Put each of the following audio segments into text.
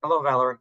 Hello, Valerie.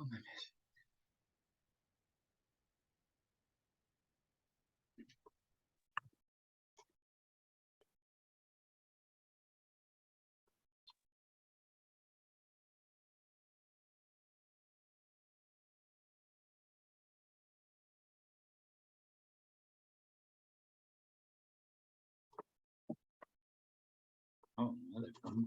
Oh, my goodness. Oh, another one.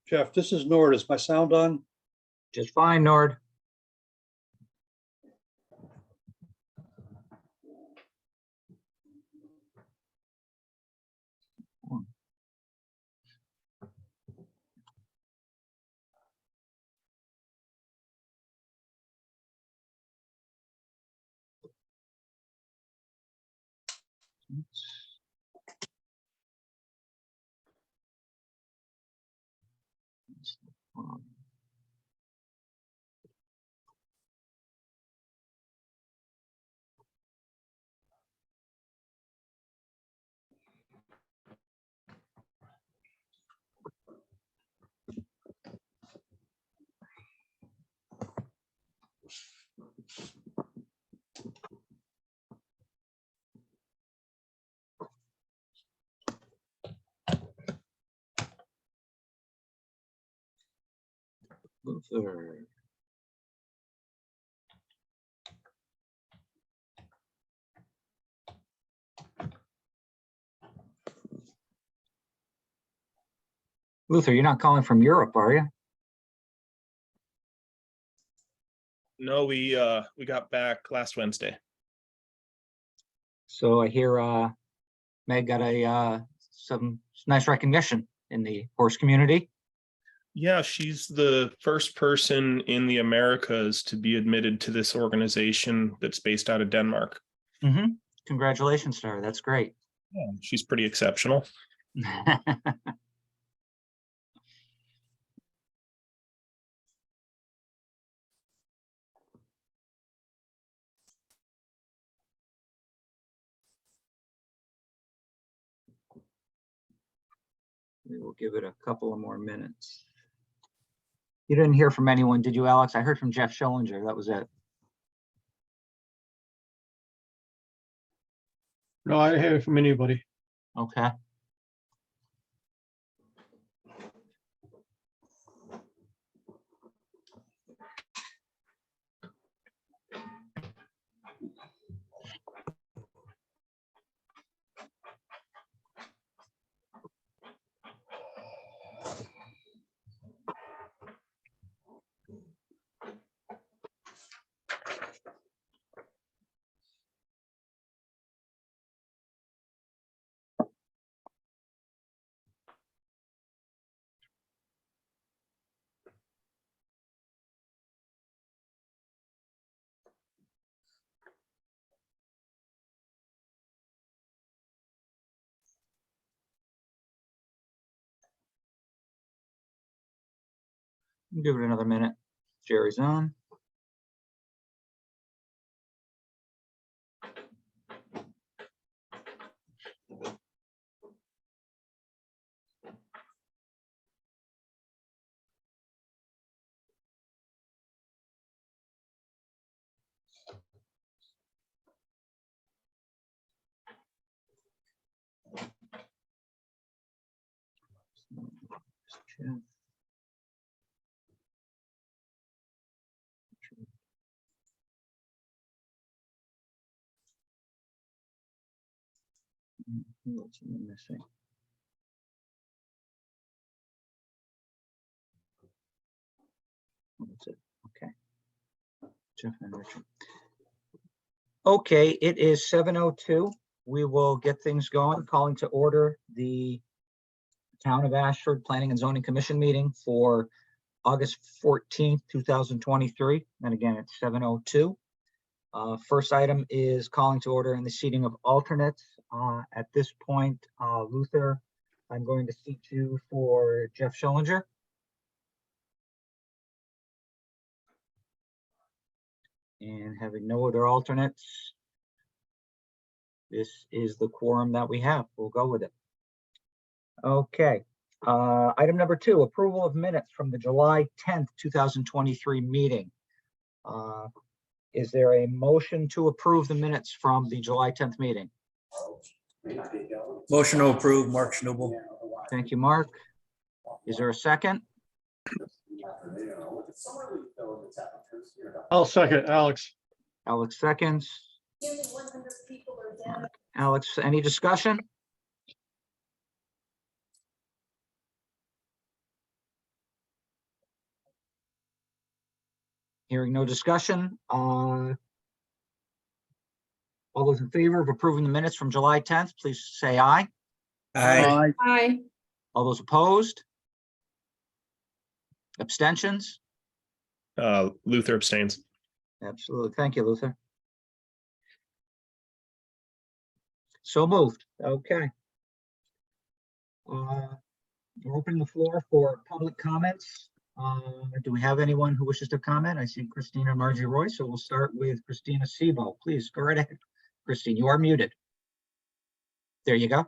Jeff, this is Nord. Is my sound on? Just fine, Nord. Luther. Luther, you're not calling from Europe, are you? No, we got back last Wednesday. So I hear Meg got some nice recognition in the horse community. Yeah, she's the first person in the Americas to be admitted to this organization that's based out of Denmark. Mm-hmm. Congratulations to her. That's great. Yeah, she's pretty exceptional. We will give it a couple of more minutes. You didn't hear from anyone, did you, Alex? I heard from Jeff Schillinger. That was it. No, I didn't hear from anybody. Okay. Give it another minute. Jerry's on. What's missing? That's it. Okay. Jeff and Richard. Okay, it is 7:02. We will get things going. Calling to order the Town of Ashford Planning and Zoning Commission meeting for August 14th, 2023. And again, it's 7:02. First item is calling to order in the seating of alternates. At this point, Luther, I'm going to seat you for Jeff Schillinger. And having no other alternates, this is the quorum that we have. We'll go with it. Okay. Item number 2, approval of minutes from the July 10th, 2023 meeting. Is there a motion to approve the minutes from the July 10th meeting? Motion to approve, Mark Schnubel. Thank you, Mark. Is there a second? I'll second, Alex. Alex seconds. Alex, any discussion? Hearing no discussion. All those in favor of approving the minutes from July 10th, please say aye. Aye. Aye. All those opposed? Abstentions? Luther abstains. Absolutely. Thank you, Luther. So moved. Okay. We're opening the floor for public comments. Do we have anyone who wishes to comment? I see Christina and Margie Roy, so we'll start with Christina Sebo. Please go right ahead. Christine, you are muted. There you go.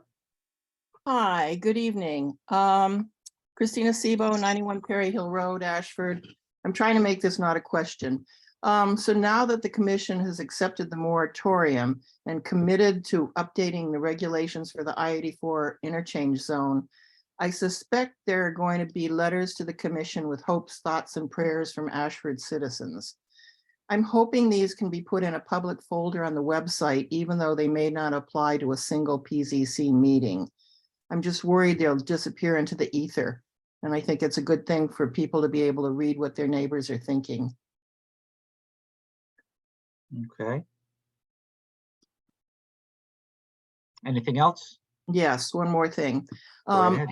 Hi, good evening. Christina Sebo, 91 Perry Hill Road, Ashford. I'm trying to make this not a question. So now that the commission has accepted the moratorium and committed to updating the regulations for the I-84 interchange zone, I suspect there are going to be letters to the commission with hopes, thoughts, and prayers from Ashford citizens. I'm hoping these can be put in a public folder on the website, even though they may not apply to a single PZC meeting. I'm just worried they'll disappear into the ether. And I think it's a good thing for people to be able to read what their neighbors are thinking. Okay. Anything else? Yes, one more thing. Go right ahead.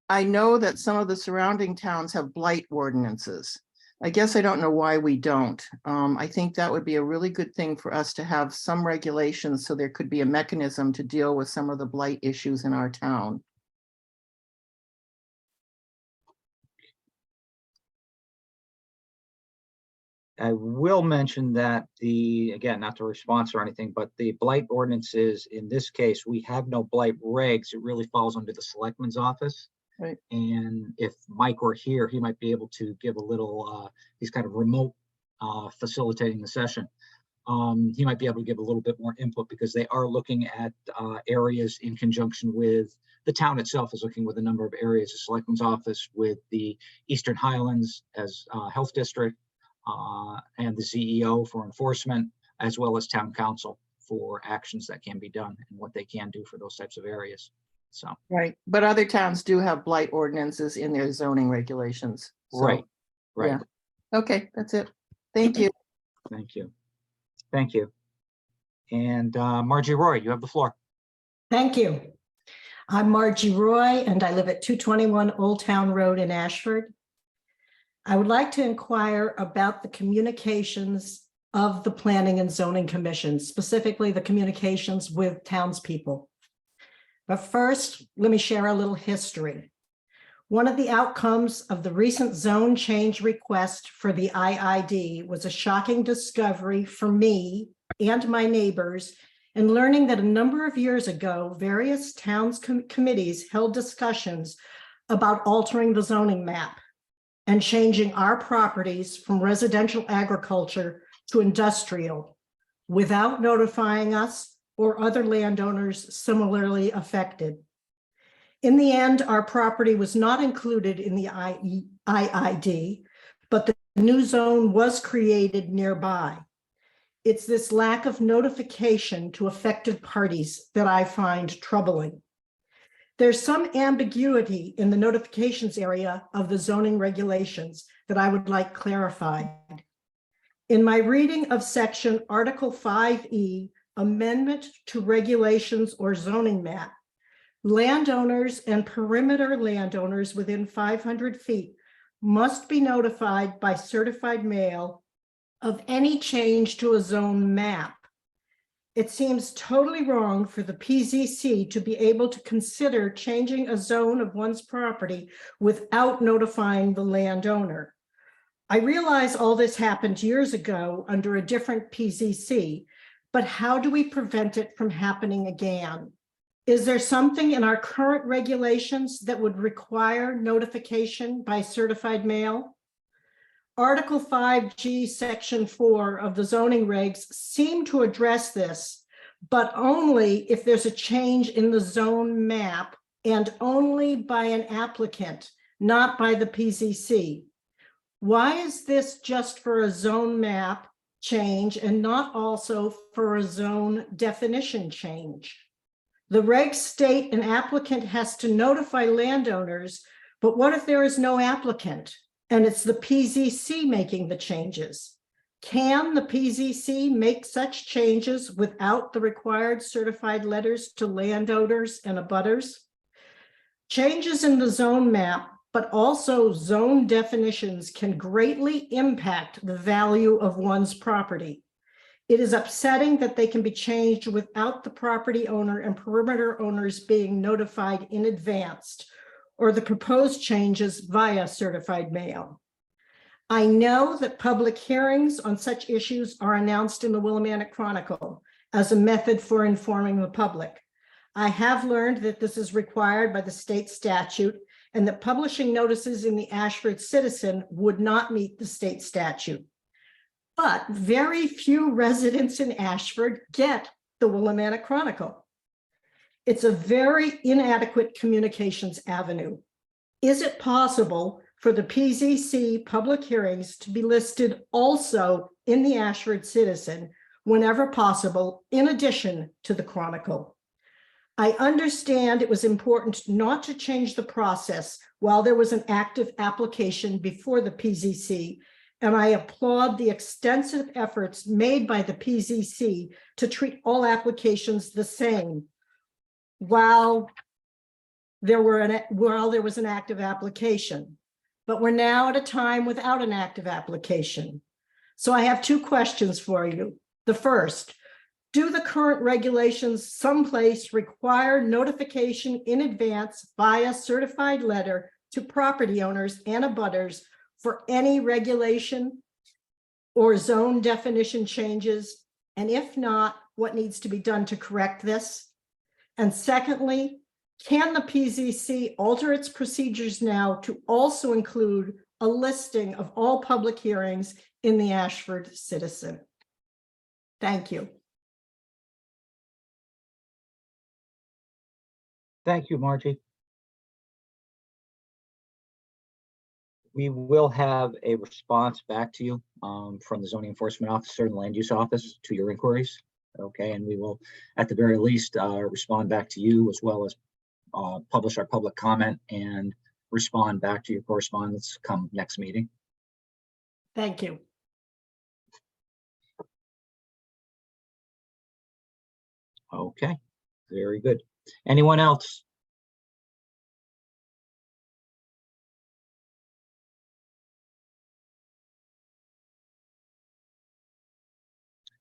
I know that some of the surrounding towns have blight ordinances. I guess I don't know why we don't. I think that would be a really good thing for us to have some regulations so there could be a mechanism to deal with some of the blight issues in our town. I will mention that again, not to respond or anything, but the blight ordinances, in this case, we have no blight regs. It really falls under the selectman's office. Right. And if Mike were here, he might be able to give a little, he's kind of remote facilitating the session. He might be able to give a little bit more input because they are looking at areas in conjunction with the town itself is looking with a number of areas, the selectman's office with the Eastern Highlands as health district, and the CEO for enforcement, as well as town council for actions that can be done and what they can do for those types of areas. So, Right, but other towns do have blight ordinances in their zoning regulations. So, right. yeah. Okay, that's it. Thank you. Thank you. Thank you. And Margie Roy, you have the floor. Thank you. I'm Margie Roy, and I live at 221 Old Town Road in Ashford. I would like to inquire about the communications of the Planning and Zoning Commission, specifically the communications with townspeople. But first, let me share a little history. One of the outcomes of the recent zone change request for the IID was a shocking discovery for me and my neighbors in learning that a number of years ago, various towns committees held discussions about altering the zoning map and changing our properties from residential agriculture to industrial without notifying us or other landowners similarly affected. In the end, our property was not included in the IID, but the new zone was created nearby. It's this lack of notification to affected parties that I find troubling. There's some ambiguity in the notifications area of the zoning regulations that I would like clarified. In my reading of section Article 5E, Amendment to Regulations or Zoning Map, landowners and perimeter landowners within 500 feet must be notified by certified mail of any change to a zone map. It seems totally wrong for the PZC to be able to consider changing a zone of one's property without notifying the landowner. I realize all this happened years ago under a different PZC, but how do we prevent it from happening again? Is there something in our current regulations that would require notification by certified mail? Article 5G, Section 4 of the zoning regs seem to address this, but only if there's a change in the zone map and only by an applicant, not by the PZC. Why is this just for a zone map change and not also for a zone definition change? The regs state an applicant has to notify landowners, but what if there is no applicant and it's the PZC making the changes? Can the PZC make such changes without the required certified letters to landowners and abutters? Changes in the zone map, but also zone definitions, can greatly impact the value of one's property. It is upsetting that they can be changed without the property owner and perimeter owners being notified in advance, or the proposed changes via certified mail. I know that public hearings on such issues are announced in the Willimantic Chronicle as a method for informing the public. I have learned that this is required by the state statute and that publishing notices in the Ashford Citizen would not meet the state statute. But very few residents in Ashford get the Willimantic Chronicle. It's a very inadequate communications avenue. Is it possible for the PZC public hearings to be listed also in the Ashford Citizen whenever possible, in addition to the Chronicle? I understand it was important not to change the process while there was an active application before the PZC, and I applaud the extensive efforts made by the PZC to treat all applications the same while there was an active application. But we're now at a time without an active application. So I have two questions for you. The first, do the current regulations someplace require notification in advance via certified letter to property owners and abutters for any regulation or zone definition changes? And if not, what needs to be done to correct this? And secondly, can the PZC alter its procedures now to also include a listing of all public hearings in the Ashford Citizen? Thank you. Thank you, Margie. We will have a response back to you from the zoning enforcement officer and land use office to your inquiries. Okay, and we will, at the very least, respond back to you, as well as publish our public comment and respond back to your correspondence come next meeting. Thank you. Okay, very good. Anyone else?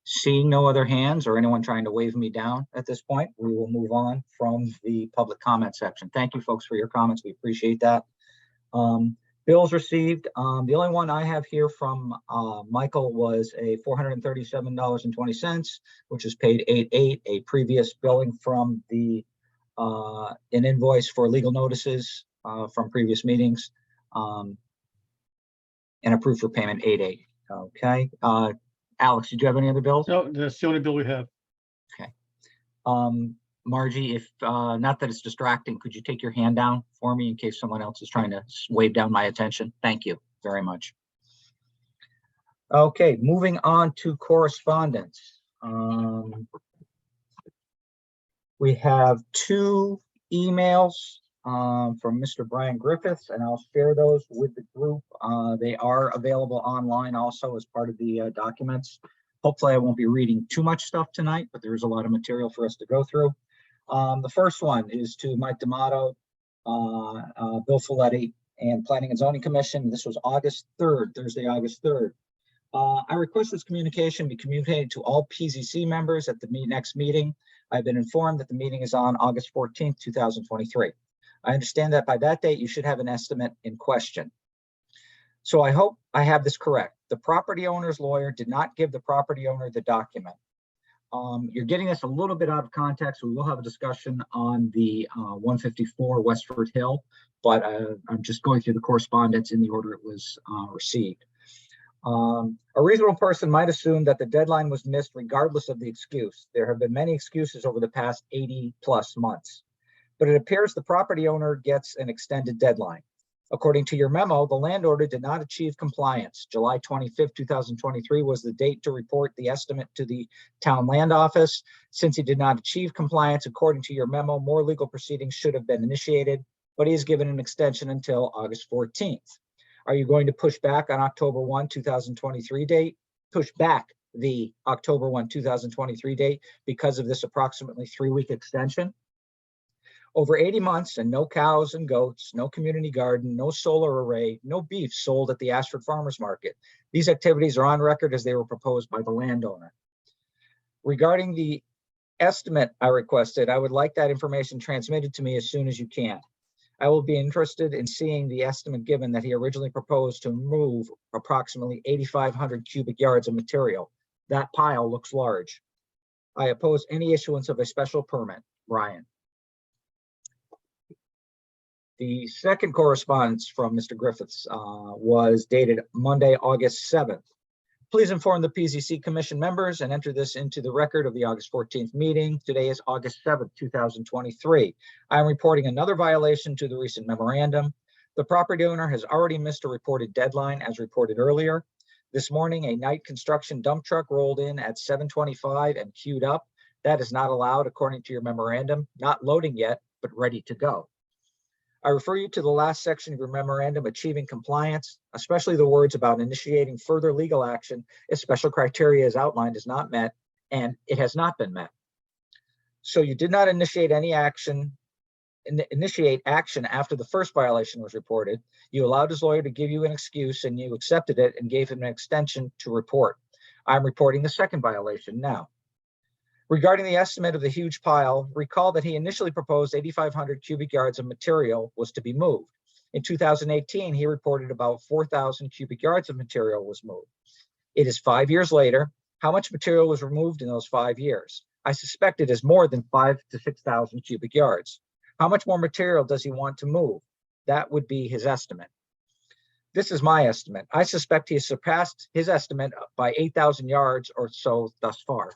Seeing no other hands or anyone trying to wave me down at this point, we will move on from the public comment section. Thank you, folks, for your comments. We appreciate that. Bills received. The only one I have here from Michael was a $437.20, which is paid 8/8, a previous billing from the an invoice for legal notices from previous meetings, and approved for payment 8/8. Okay. Alex, did you have any other bills? No, that's the only bill we have. Margie, if not that it's distracting, could you take your hand down for me in case someone else is trying to wave down my attention? Thank you very much. Okay, moving on to correspondence. We have 2 emails from Mr. Brian Griffiths, and I'll share those with the group. They are available online also as part of the documents. Hopefully I won't be reading too much stuff tonight, but there is a lot of material for us to go through. The first one is to Mike D'Amato, Bill Folletti, and Planning and Zoning Commission. This was August 3rd, Thursday, August 3rd. I request this communication be communicated to all PZC members at the next meeting. I've been informed that the meeting is on August 14th, 2023. I understand that by that date, you should have an estimate in question. So I hope I have this correct. The property owner's lawyer did not give the property owner the document. You're getting this a little bit out of context. We will have a discussion on the 154 Westford Hill, but I'm just going through the correspondence in the order it was received. A reasonable person might assume that the deadline was missed regardless of the excuse. There have been many excuses over the past 80+ months, but it appears the property owner gets an extended deadline. According to your memo, the landowner did not achieve compliance. July 25th, 2023 was the date to report the estimate to the town land office. Since he did not achieve compliance, according to your memo, more legal proceedings should have been initiated, but he is given an extension until August 14th. Are you going to push back on October 1, 2023 date? Push back the October 1, 2023 date because of this approximately 3-week extension? Over 80 months and no cows and goats, no community garden, no solar array, no beef sold at the Ashford Farmers Market. These activities are on record as they were proposed by the landowner. Regarding the estimate I requested, I would like that information transmitted to me as soon as you can. I will be interested in seeing the estimate given that he originally proposed to move approximately 8,500 cubic yards of material. That pile looks large. I oppose any issuance of a special permit. Brian. The second correspondence from Mr. Griffiths was dated Monday, August 7th. Please inform the PZC Commission members and enter this into the record of the August 14th meeting. Today is August 7th, 2023. I am reporting another violation to the recent memorandum. The property owner has already missed a reported deadline as reported earlier. This morning, a night construction dump truck rolled in at 7:25 and queued up. That is not allowed according to your memorandum, not loading yet, but ready to go. I refer you to the last section of your memorandum, achieving compliance, especially the words about initiating further legal action if special criteria as outlined is not met, and it has not been met. So you did not initiate any action, after the first violation was reported. You allowed his lawyer to give you an excuse and you accepted it and gave him an extension to report. I'm reporting the second violation now. Regarding the estimate of the huge pile, recall that he initially proposed 8,500 cubic yards of material was to be moved. In 2018, he reported about 4,000 cubic yards of material was moved. It is 5 years later. How much material was removed in those 5 years? I suspect it is more than 5,000 to 6,000 cubic yards. How much more material does he want to move? That would be his estimate. This is my estimate. I suspect he has surpassed his estimate by 8,000 yards or so thus far.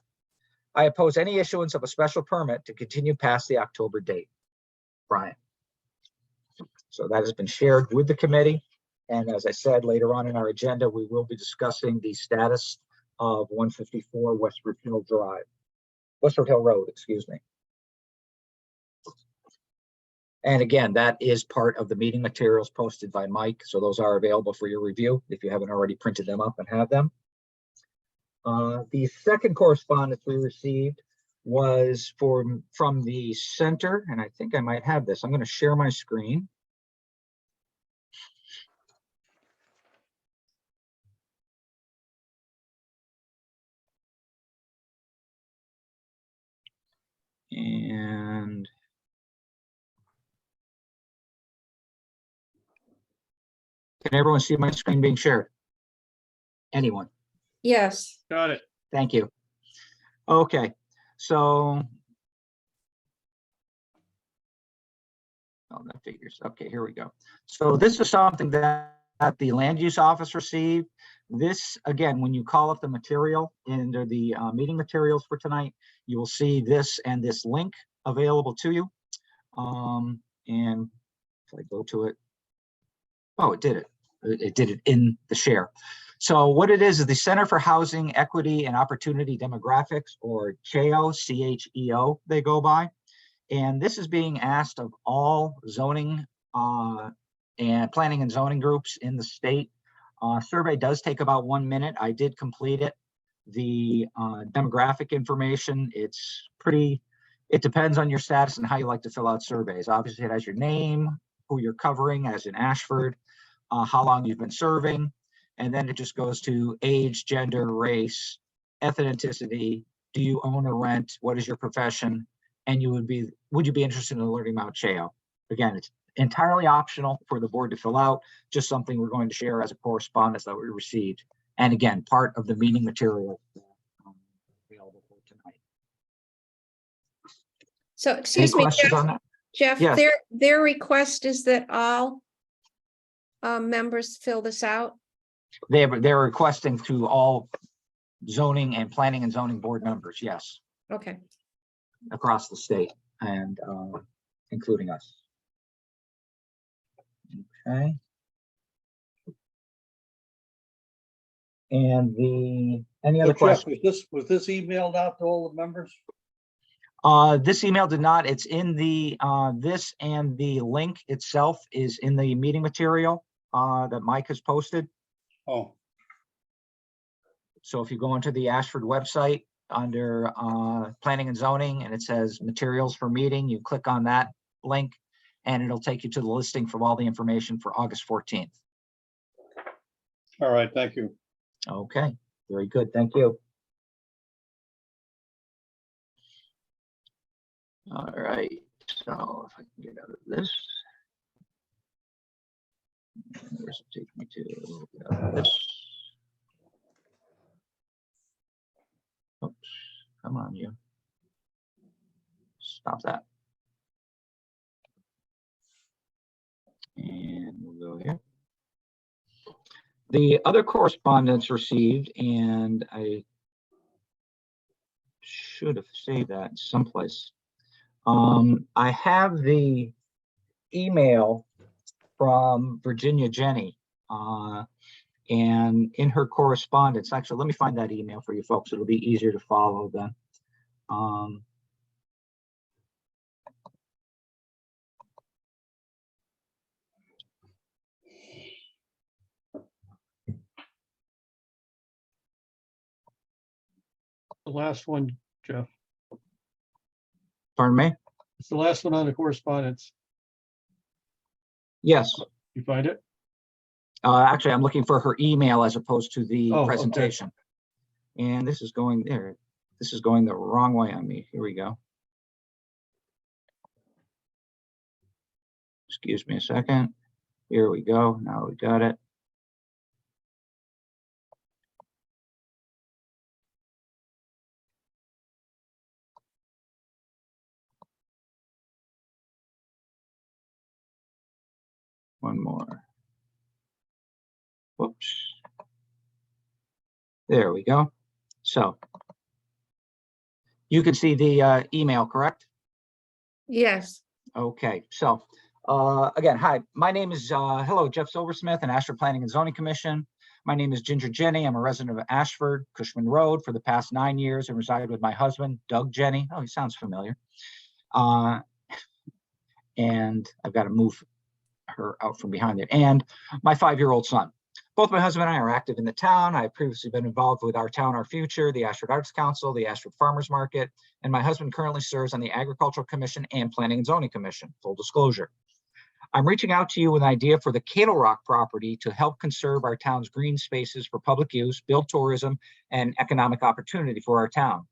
I oppose any issuance of a special permit to continue past the October date. Brian. So that has been shared with the committee. And as I said, later on in our agenda, we will be discussing the status of 154 Westford Hill Road, excuse me. And again, that is part of the meeting materials posted by Mike. So those are available for your review if you haven't already printed them up and have them. The second correspondence we received was from the center, and I think I might have this. I'm going to share my screen. And Can everyone see my screen being shared? Anyone? Yes. Got it. Thank you. Okay, so. Oh, that figures. Okay, here we go. So this is something that the land use office received. This, again, when you call up the material under the meeting materials for tonight, you will see this and this link available to you. And if I go to it, oh, it did it. It did it in the share. So what it is the Center for Housing Equity and Opportunity Demographics, or CHEO, C-H-E-O, they go by. And this is being asked of all zoning and planning and zoning groups in the state. Survey does take about 1 minute. I did complete it. The demographic information, it's pretty, it depends on your status and how you like to fill out surveys. Obviously, it has your name, who you're covering, as in Ashford, how long you've been serving, and then it just goes to age, gender, race, ethnicity, do you own or rent, what is your profession, and would you be interested in learning about CHEO? Again, it's entirely optional for the board to fill out, just something we're going to share as a correspondence that we received. And again, part of the meeting material available for tonight. So, Any excuse me, questions on that? Jeff, Yes. their request is that all members fill this out? They're requesting to all zoning and planning and zoning board members, yes, Okay. across the state and including us. Okay. And any other So Jeff, questions? was this emailed out to all the members? This email did not. It's in the this, and the link itself is in the meeting material that Mike has posted. Oh, So if you go onto the Ashford website under planning and zoning, and it says materials for meeting, you click on that link and it'll take you to the listing for all the information for August 14th. all right, thank you. Okay, very good. Thank you. All right, so if I can get out of this. Where's it take me to? Get out of this. Oops, come on, you. Stop that. And we'll go here. The other correspondence received, and I should have saved that someplace. I have the email from Virginia Jenny, and in her correspondence, actually, let me find that email for you folks. It'll be easier to follow then. The last one, Jeff. Pardon me? It's the last one on the correspondence. Yes. You find it? Actually, I'm looking for her email as opposed to the Oh, okay. presentation. And this is going there. This is going the wrong way on me. Here we go. Excuse me a second. Here we go. Now we got it. One more. Whoops. There we go. So you can see the email, correct? Yes. Okay, so again, hi, my name is, hello, Jeff Silversmith and Ashford Planning and Zoning Commission. My name is Ginger Jenny. I'm a resident of Ashford, Cushman Road for the past 9 years and reside with my husband, Doug Jenny. Oh, he sounds familiar. And I've got to move her out from behind there. And my 5-year-old son. Both my husband and I are active in the town. I've previously been involved with Our Town, Our Future, the Ashford Arts Council, the Ashford Farmers Market, and my husband currently serves on the Agricultural Commission and Planning and Zoning Commission, full disclosure. I'm reaching out to you with an idea for the Cattle Rock property to help conserve our town's green spaces for public use, build tourism, and economic opportunity for our town.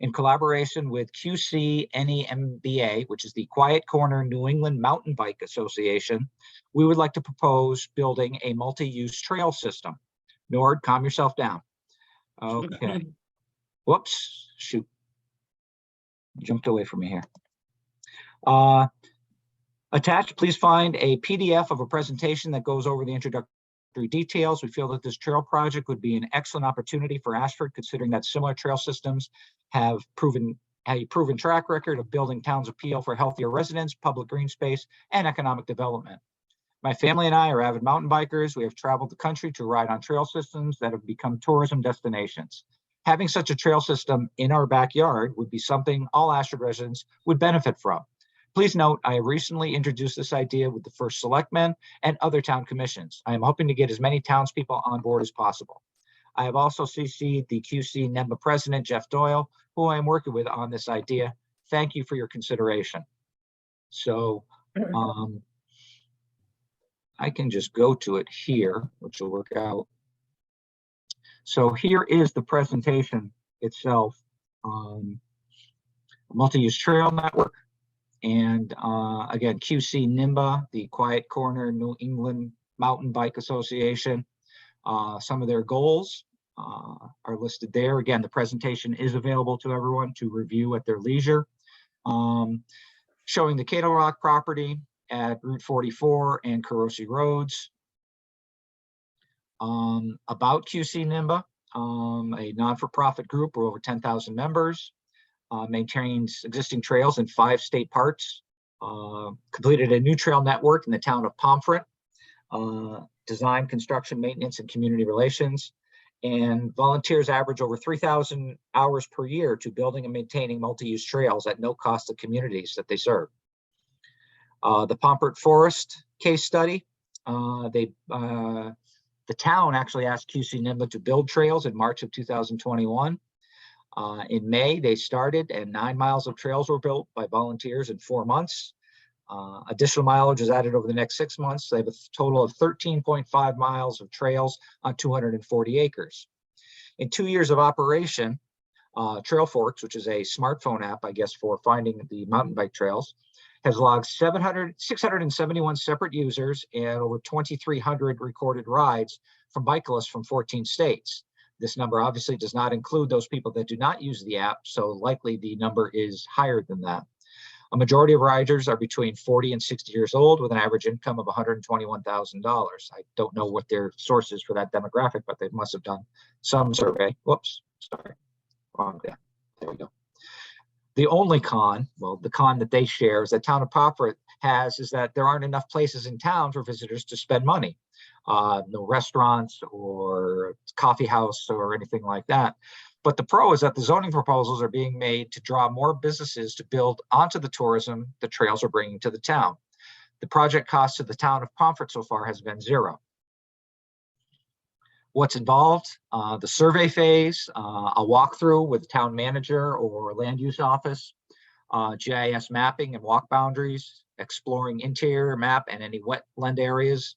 In collaboration with QC NEMBA, which is the Quiet Corner New England Mountain Bike Association, we would like to propose building a multi-use trail system. Nord, calm yourself down. Okay. Whoops, shoot. Jumped away from me here. Attached, please find a PDF of a presentation that goes over the introductory details. We feel that this trail project would be an excellent opportunity for Ashford, considering that similar trail systems have a proven track record of building town's appeal for healthier residents, public green space, and economic development. My family and I are avid mountain bikers. We have traveled the country to ride on trail systems that have become tourism destinations. Having such a trail system in our backyard would be something all Ashford residents would benefit from. Please note, I have recently introduced this idea with the first selectmen and other town commissions. I am hoping to get as many townspeople on board as possible. I have also CC'd the QC NEMBA president, Jeff Doyle, who I am working with on this idea. Thank you for your consideration. So I can just go to it here, which will work out. So here is the presentation itself. Multi-use trail network. And again, QC NIMBA, the Quiet Corner New England Mountain Bike Association. Some of their goals are listed there. Again, the presentation is available to everyone to review at their leisure. Showing the Cato Rock property at Route 44 and Carosi Roads. About QC NIMBA, a non-for-profit group with over 10,000 members. Maintains existing trails in 5 state parks, completed a new trail network in the town of Pomfret, design, construction, maintenance, and community relations, and volunteers average over 3,000 hours per year to building and maintaining multi-use trails at no cost to communities that they serve. The Pomfret Forest case study, the town actually asked QC NIMBA to build trails in March of 2021. In May, they started and 9 miles of trails were built by volunteers in 4 months. Additional mileage is added over the next 6 months. They have a total of 13.5 miles of trails on 240 acres. In 2 years of operation, Trail Forks, which is a smartphone app, I guess, for finding the mountain bike trails, has logged 671 separate users and over 2,300 recorded rides from bicyclists from 14 states. This number obviously does not include those people that do not use the app, so likely the number is higher than that. A majority of riders are between 40 and 60 years old with an average income of $121,000. I don't know what their source is for that demographic, but they must have done some survey. Whoops, sorry, wrong there. There we go. The only con, well, the con that they share is that town of Pomfret has is that there aren't enough places in town for visitors to spend money. No restaurants or coffee house or anything like that. But the pro is that the zoning proposals are being made to draw more businesses to build onto the tourism the trails are bringing to the town. The project cost to the town of Pomfret so far has been $0. What's involved? The survey phase, a walkthrough with town manager or land use office, GIS mapping and walk boundaries, exploring interior map and any wetland areas,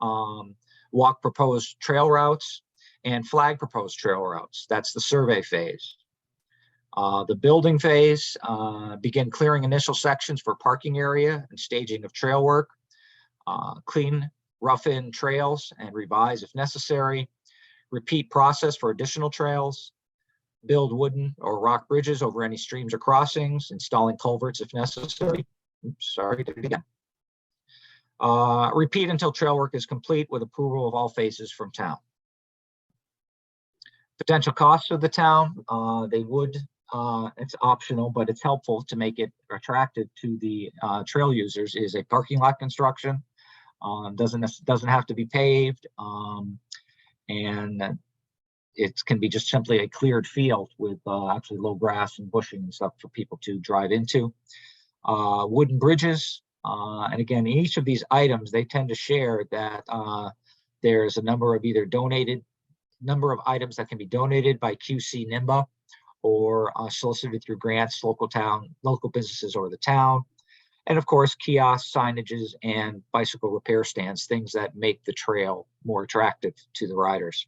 walk proposed trail routes, and flag proposed trail routes. That's the survey phase. The building phase, begin clearing initial sections for parking area and staging of trail work, clean, rough-in trails and revise if necessary, repeat process for additional trails, build wooden or rock bridges over any streams or crossings, installing culverts if necessary. Oops, sorry, did it again. Repeat until trail work is complete with approval of all phases from town. Potential costs of the town, it's optional, but it's helpful to make it attractive to the trail users, is a parking lot construction. Doesn't have to be paved, and it can be just simply a cleared field with actually low grass and bushing and stuff for people to drive into. Wooden bridges, and again, each of these items, they tend to share that there's a number of items that can be donated by QC NIMBA or solicited through grants, local businesses or the town. And of course, kiosks, signages, and bicycle repair stands, things that make the trail more attractive to the riders.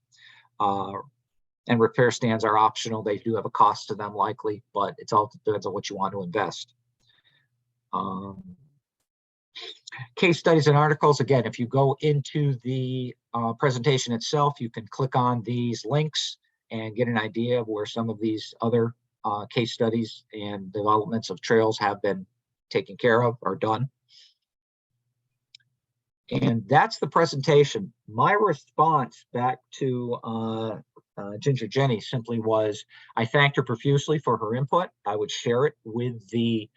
And repair stands are optional. They do have a cost to them likely, but it's all depends on what you want to invest. Case studies and articles. Again, if you go into the presentation itself, you can click on these links and get an idea of where some of these other case studies and developments of trails have been taken care of or done. And that's the presentation. My response back to Ginger Jenny simply was, I thanked her profusely for her input. I would share it with the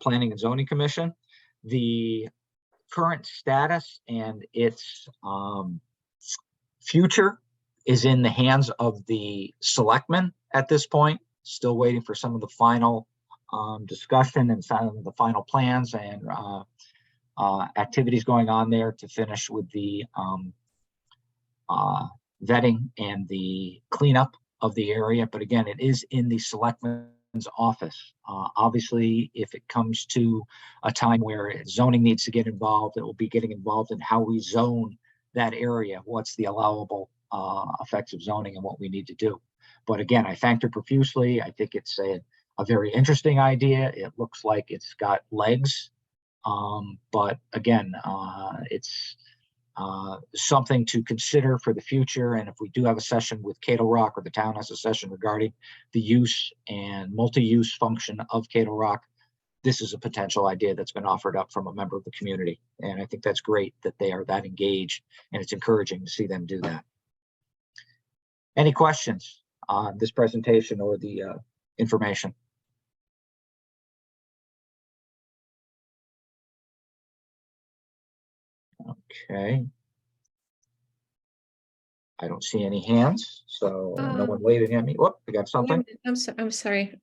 Planning and Zoning Commission. The current status and its future is in the hands of the selectmen at this point. Still waiting for some of the final discussion and some of the final plans and activities going on there to finish with the vetting and the cleanup of the area. But again, it is in the selectmen's office. Obviously, if it comes to a time where zoning needs to get involved, it will be getting involved in how we zone that area, what's the allowable effects of zoning and what we need to do. But again, I thanked her profusely. I think it's a very interesting idea. It looks like it's got legs. But again, it's something to consider for the future. And if we do have a session with Cato Rock, or the town has a session regarding the use and multi-use function of Cato Rock, this is a potential idea that's been offered up from a member of the community. And I think that's great that they are that engaged, and it's encouraging to see them do that. Any questions on this presentation or the information? Okay. I don't see any hands, so no one waving at me. Whoop, I got something. I'm sorry.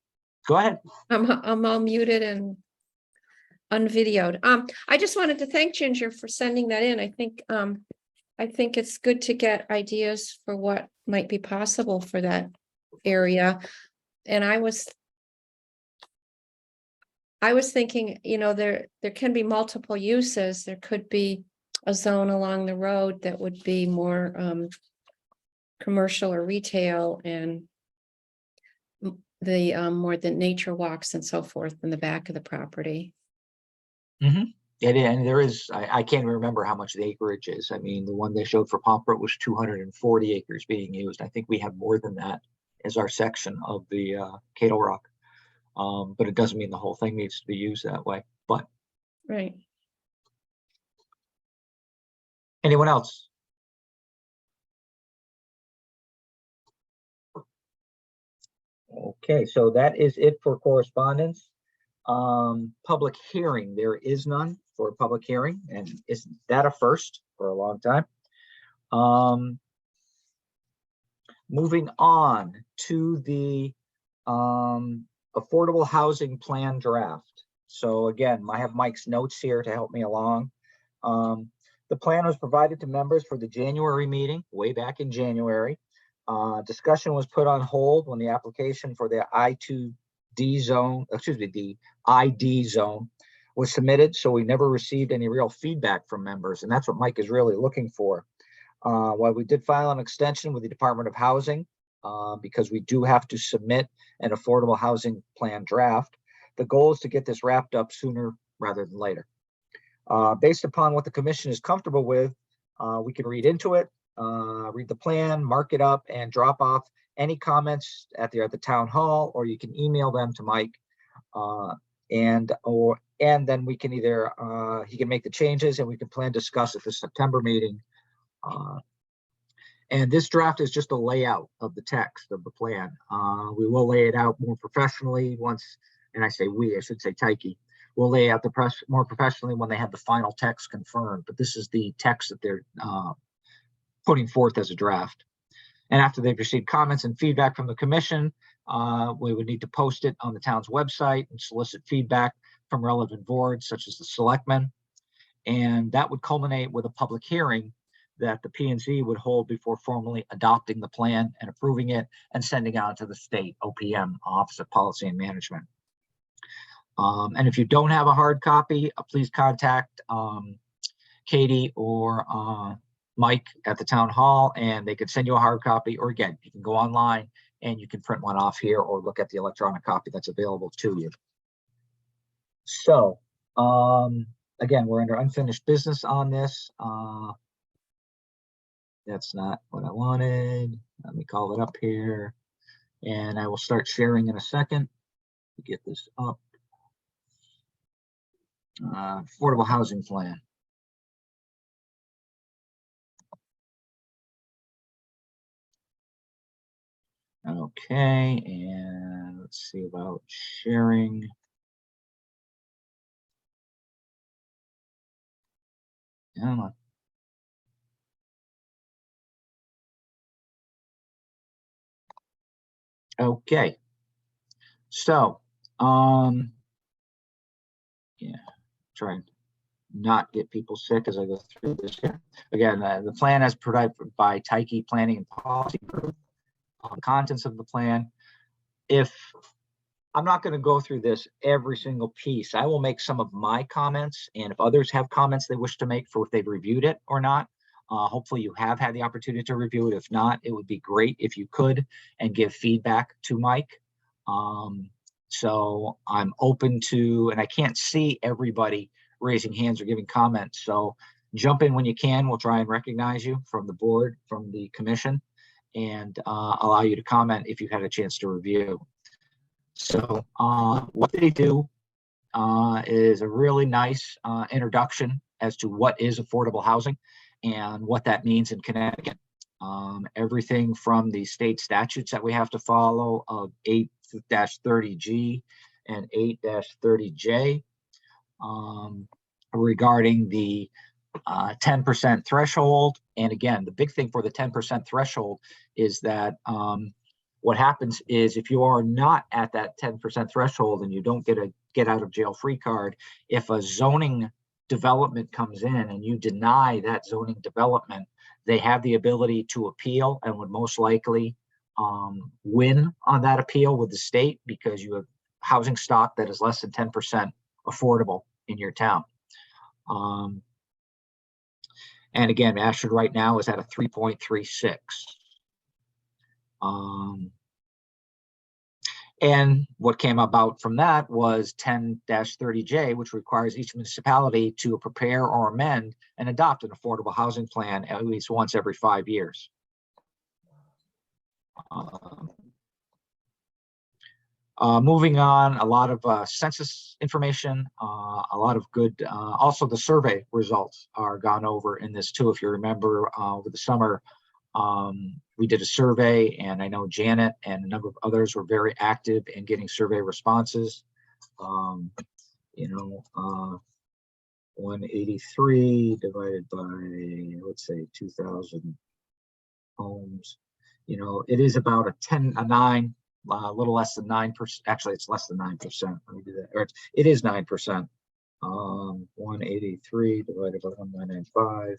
Go ahead. I'm all muted and unvideoed. I just wanted to thank Ginger for sending that in. I think it's good to get ideas for what might be possible for that area. And I was thinking, you know, there can be multiple uses. There could be a zone along the road that would be more commercial or retail, and the more the nature walks and so forth in the back of the property. Mm-hmm. And there is, I can't remember how much the acreage is. I mean, the one they showed for Pomfret was 240 acres being used. I think we have more than that as our section of the Cato Rock. But it doesn't mean the whole thing needs to be used that way. But Right. anyone else? Okay, so that is it for correspondence. Public hearing, there is none for a public hearing, and isn't that a first for a long time? Moving on to the affordable housing plan draft. So again, I have Mike's notes here to help me along. The plan was provided to members for the January meeting, way back in January. Discussion was put on hold when the application for the I2D zone, the ID zone was submitted. So we never received any real feedback from members. And that's what Mike is really looking for. While we did file an extension with the Department of Housing, because we do have to submit an affordable housing plan draft, the goal is to get this wrapped up sooner rather than later. Based upon what the commission is comfortable with, we can read into it, read the plan, mark it up, and drop off any comments at the town hall, or you can email them to Mike, and then we can either he can make the changes and we can plan to discuss at the September meeting. And this draft is just a layout of the text of the plan. We will lay it out more professionally once, and I say we, I should say Tyke. We'll lay out the press more professionally when they have the final text confirmed, but this is the text that they're putting forth as a draft. And after they've received comments and feedback from the commission, we would need to post it on the town's website and solicit feedback from relevant boards such as the selectmen. And that would culminate with a public hearing that the P&Z would hold before formally adopting the plan and approving it and sending out to the state OPM, Office of Policy and Management. And if you don't have a hard copy, please contact Katie or Mike at the town hall, and they could send you a hard copy, or again, you can go online and you can print one off here or look at the electronic copy that's available to you. So, again, we're under unfinished business on this. That's not what I wanted. Let me call it up here, and I will start sharing in a second to get this up. Affordable housing plan. Okay, and let's see about sharing. Come on. Okay, so yeah, try and not get people sick as I go through this here. Again, the plan as provided by Tyke Planning and Policy Group. Contents of the plan. If I'm not going to go through this every single piece, I will make some of my comments, and if others have comments they wish to make for if they've reviewed it or not, hopefully you have had the opportunity to review it. If not, it would be great if you could and give feedback to Mike. So I'm open to, and I can't see everybody raising hands or giving comments, so jump in when you can. We'll try and recognize you from the board, from the commission, and allow you to comment if you've had a chance to review. So what they do is a really nice introduction as to what is affordable housing and what that means in Connecticut. Everything from the state statutes that we have to follow of 8-30G and 8-30J regarding the 10% threshold. And again, the big thing for the 10% threshold is that what happens is if you are not at that 10% threshold and you don't get a get out of jail free card, if a zoning development comes in and you deny that zoning development, they have the ability to appeal and would most likely win on that appeal with the state, because you have housing stock that is less than 10% affordable in your town. And again, Ashford right now is at a 3.36. And what came about from that was 10-30J, which requires each municipality to prepare or amend and adopt an affordable housing plan at least once every 5 years. Moving on, a lot of census information, a lot of good, also the survey results are gone over in this too. If you remember over the summer, we did a survey, and I know Janet and a number of others were very active in getting survey responses. 183 divided by, let's say, 2,000 homes. It is about a 9, a little less than 9%. Actually, it's less than 9%. Let me do that. Or it is 9%. 183 divided by 1995.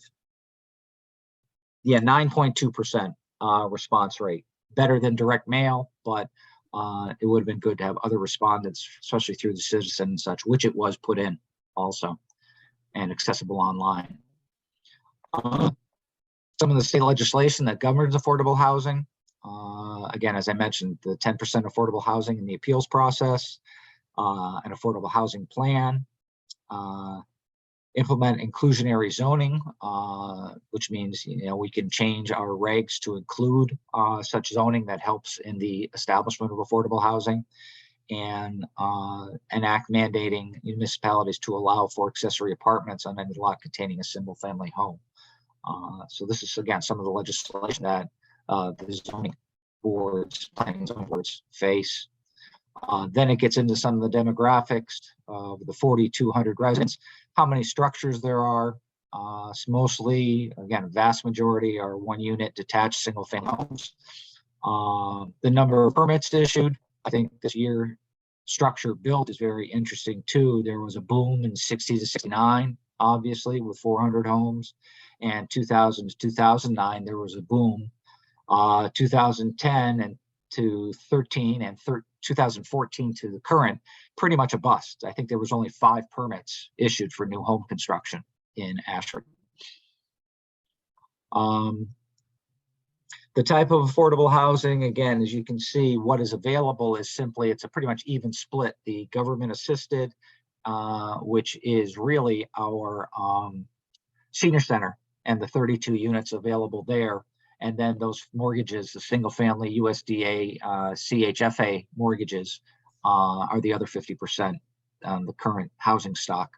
Yeah, 9.2% response rate. Better than direct mail, but it would have been good to have other respondents, especially through the citizen and such, which it was put in also and accessible online. Some of the state legislation that governs affordable housing. Again, as I mentioned, the 10% affordable housing in the appeals process, an affordable housing plan, implement inclusionary zoning, which means we can change our regs to include such zoning that helps in the establishment of affordable housing, and enact mandating municipalities to allow for accessory apartments on any lot containing a single family home. So this is again some of the legislation that the zoning boards, planning zoning boards face. Then it gets into some of the demographics of the 4,200 residents, how many structures there are. It's mostly, again, a vast majority are one unit detached single family homes. The number of permits issued, I think this year structure built is very interesting too. There was a boom in 60 to 69, obviously, with 400 homes, and 2000 to 2009, there was a boom. 2010 and to 13 and 2014 to the current, pretty much a bust. I think there was only 5 permits issued for new home construction in Ashford. The type of affordable housing, again, as you can see, what is available is simply, it's a pretty much even split. The government assisted, which is really our senior center and the 32 units available there. And then those mortgages, the single family USDA, CHFA mortgages are the other 50% on the current housing stock.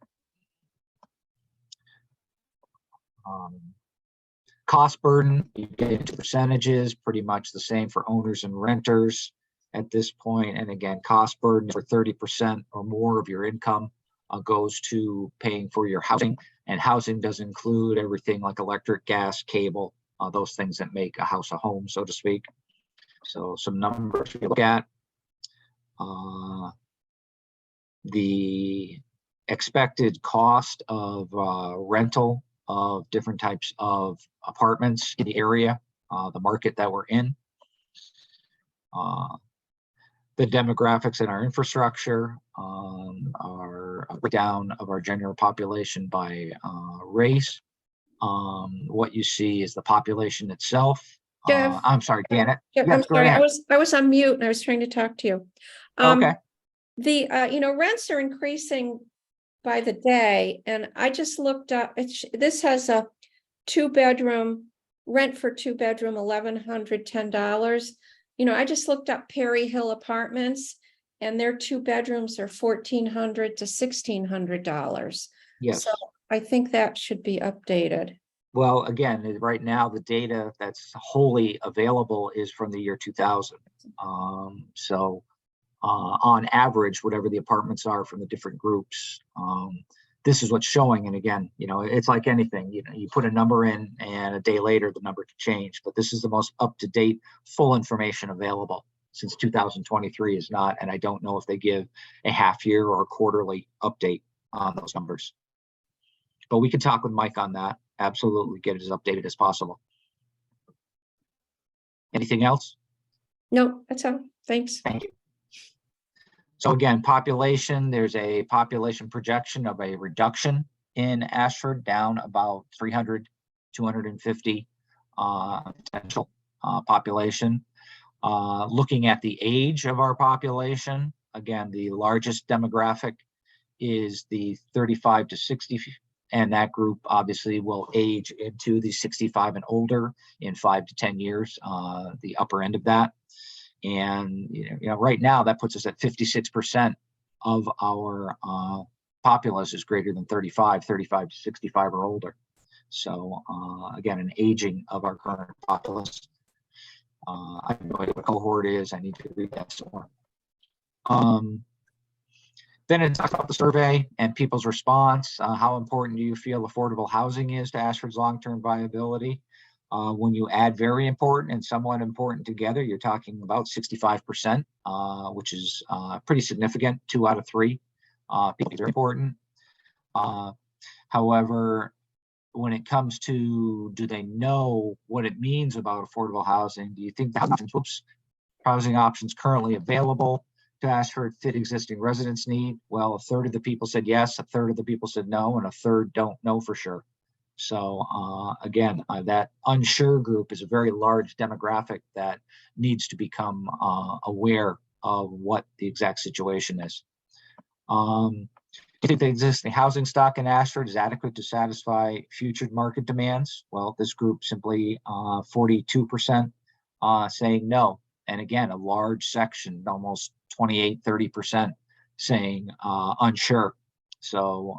Cost burden, you get into percentages, pretty much the same for owners and renters at this point. And again, cost burden for 30% or more of your income goes to paying for your housing. And housing does include everything like electric, gas, cable, those things that make a house a home, so to speak. So some numbers we look at. The expected cost of rental of different types of apartments in the area, the market that we're in, the demographics in our infrastructure, our breakdown of our general population by race. What you see is the population itself. Jeff? I'm sorry, Janet. Yeah, Yes, I'm go sorry, ahead. I was on mute and I was trying to talk to you. Okay. The, rents are increasing by the day, and I just looked up, this has a 2-bedroom, rent for 2-bedroom, $1,110. I just looked up Perry Hill Apartments, and their 2 bedrooms are $1,400 to $1,600. Yes. So I think that should be updated. Well, again, right now, the data that's wholly available is from the year 2000. On average, whatever the apartments are from the different groups, this is what's showing. And again, it's like anything, you put a number in and a day later, the number could change, but this is the most up-to-date, full information available since 2023 is not, and I don't know if they give a half year or a quarterly update on those numbers. But we can talk with Mike on that. Absolutely get it as updated as possible. Anything else? No, that's all. Thanks. Thank you. So again, population, there's a population projection of a reduction in Ashford, down about 300, 250 potential population. Looking at the age of our population, again, the largest demographic is the 35 to 60, and that group obviously will age into the 65 and older in 5 to 10 years, the upper end of that. And right now that puts us at 56% of our populace is greater than 35 to 65 or older. So again, an aging of our current populace. I have no idea what cohort is. I need to read that some more. Then it talks about the survey and people's response. How important do you feel affordable housing is to Ashford's long-term viability? When you add very important and somewhat important together, you're talking about 65%, which is pretty significant. 2 out of 3 people are important. However, when it comes to, do they know what it means about affordable housing? Do you think the housing options currently available to Ashford fit existing residents' need? Well, 1/3 of the people said yes, 1/3 of the people said no, and 1/3 don't know for sure. So again, that unsure group is a very large demographic that needs to become aware of what the exact situation is. Do you think the existing housing stock in Ashford is adequate to satisfy future market demands? Well, this group simply 42% saying no. And again, a large section, almost 28, 30% saying unsure. So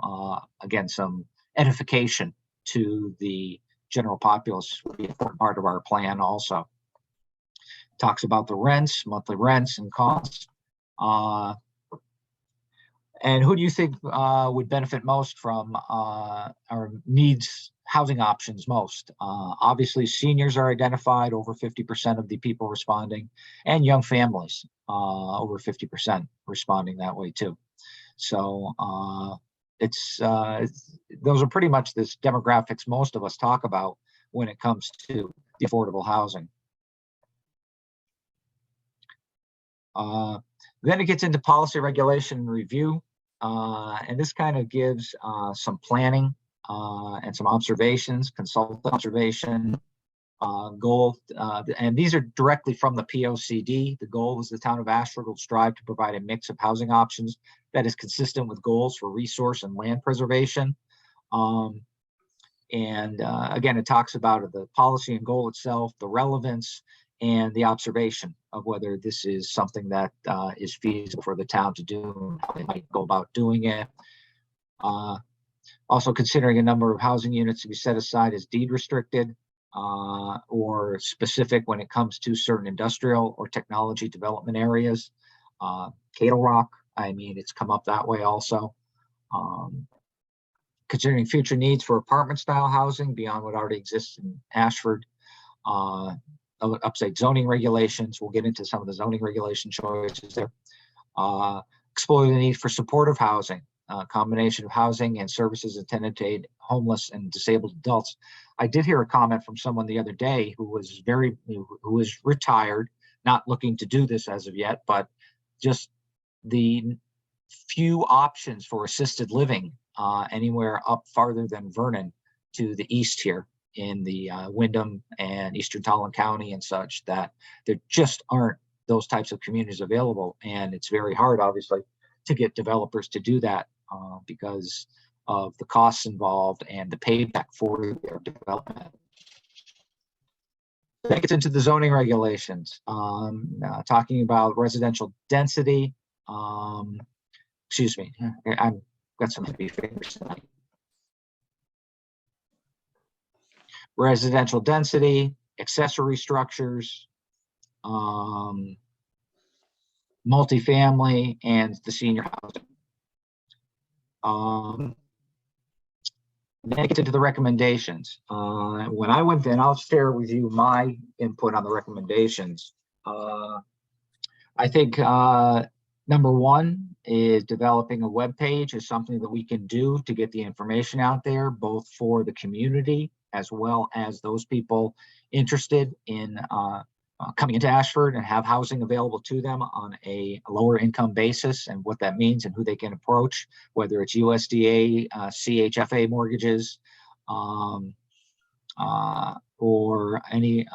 again, some edification to the general populace would be an important part of our plan also. Talks about the rents, monthly rents and costs. And who do you think would benefit most from our needs housing options most? Obviously, seniors are identified, over 50% of the people responding, and young families, over 50% responding that way too. So those are pretty much the demographics most of us talk about when it comes to the affordable housing. Then it gets into policy regulation and review. And this kind of gives some planning and some observations, consult observation, goal, and these are directly from the POCD. The goal is the town of Ashford will strive to provide a mix of housing options that is consistent with goals for resource and land preservation. Again, it talks about the policy and goal itself, the relevance, and the observation of whether this is something that is feasible for the town to do, how they might go about doing it. Also considering a number of housing units to be set aside as deed restricted or specific when it comes to certain industrial or technology development areas. Cattle Rock, I mean, it's come up that way also. Considering future needs for apartment style housing beyond what already exists in Ashford. Upstate zoning regulations, we'll get into some of the zoning regulation choices there. Explore the need for supportive housing, combination of housing and services intended to aid homeless and disabled adults. I did hear a comment from someone the other day who was retired, not looking to do this as of yet, but just the few options for assisted living anywhere up farther than Vernon to the east here in the Windham and Eastern Tolland County and such, that there just aren't those types of communities available. And it's very hard, obviously, to get developers to do that because of the costs involved and the payback for their development. That gets into the zoning regulations, talking about residential density. Excuse me, I've got some heavy fingers tonight. Residential density, accessory structures, multifamily, and the senior housing. Then it gets into the recommendations. When I went in, I'll share with you my input on the recommendations. I think number one is developing a web page is something that we can do to get the information out there, both for the community as well as those people interested in coming into Ashford and have housing available to them on a lower income basis, and what that means and who they can approach, whether it's USDA, CHFA mortgages, or any,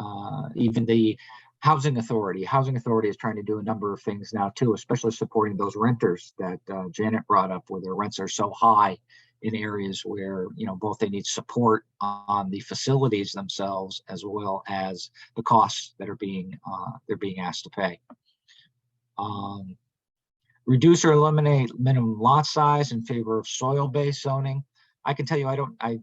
even the Housing Authority. Housing Authority is trying to do a number of things now too, especially supporting those renters that Janet brought up, where their rents are so high in areas where, you know, both they need support on the facilities themselves as well as the costs that are being they're being asked to pay. Reduce or eliminate minimum lot size in favor of soil-based zoning. I can tell you, I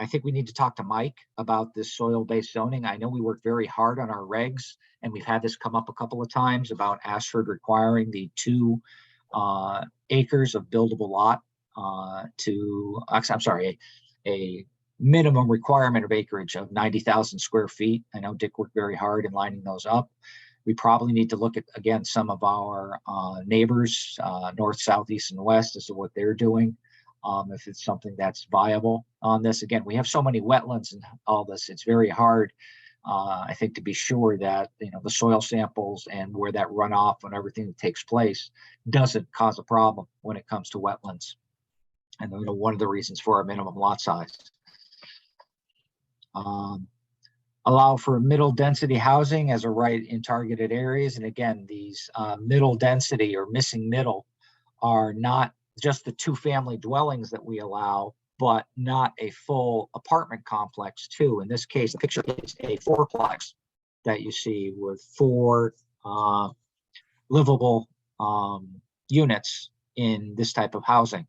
think we need to talk to Mike about this soil-based zoning. I know we worked very hard on our regs, and we've had this come up a couple of times about Ashford requiring the 2 acres of buildable lot a minimum requirement of acreage of 90,000 square feet. I know Dick worked very hard in lining those up. We probably need to look at, again, some of our neighbors, north, south, east, and west, as to what they're doing. If it's something that's viable on this. Again, we have so many wetlands and all this, it's very hard, I think, to be sure that, you know, the soil samples and where that runoff and everything that takes place doesn't cause a problem when it comes to wetlands. And, you know, one of the reasons for our minimum lot size. Allow for middle density housing as a right in targeted areas. And again, these middle density or missing middle are not just the 2-family dwellings that we allow, but not a full apartment complex too. In this case, the picture is a 4-plex that you see with 4 livable units in this type of housing.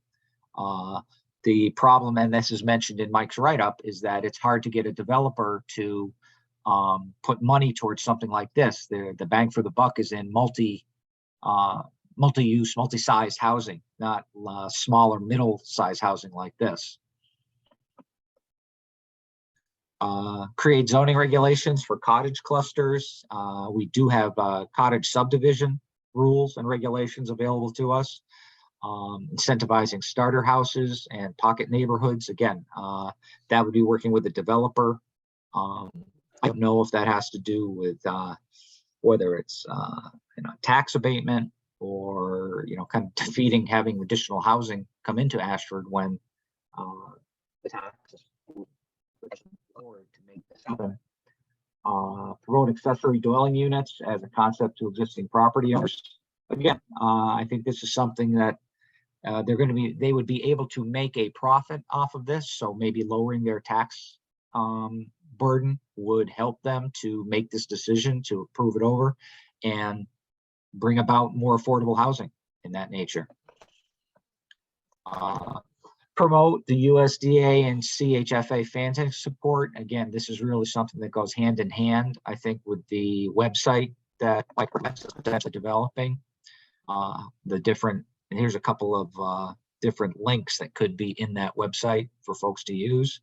The problem, and this is mentioned in Mike's write-up, is that it's hard to get a developer to put money towards something like this. The bang for the buck is in multi-use, multi-sized housing, not smaller middle-sized housing like this. Create zoning regulations for cottage clusters. We do have cottage subdivision rules and regulations available to us. Incentivizing starter houses and pocket neighborhoods. Again, that would be working with the developer. I don't know if that has to do with whether it's you know, tax abatement or, you know, kind of defeating having additional housing come into Ashford when the taxes forward to make this happen. Promote accessory dwelling units as a concept to existing property owners. Again, I think this is something that they would be able to make a profit off of this. So maybe lowering their tax burden would help them to make this decision to approve it over and bring about more affordable housing in that nature. Promote the USDA and CHFA financing support. Again, this is really something that goes hand in hand, I think, with the website that that's developing. The different, and here's a couple of different links that could be in that website for folks to use.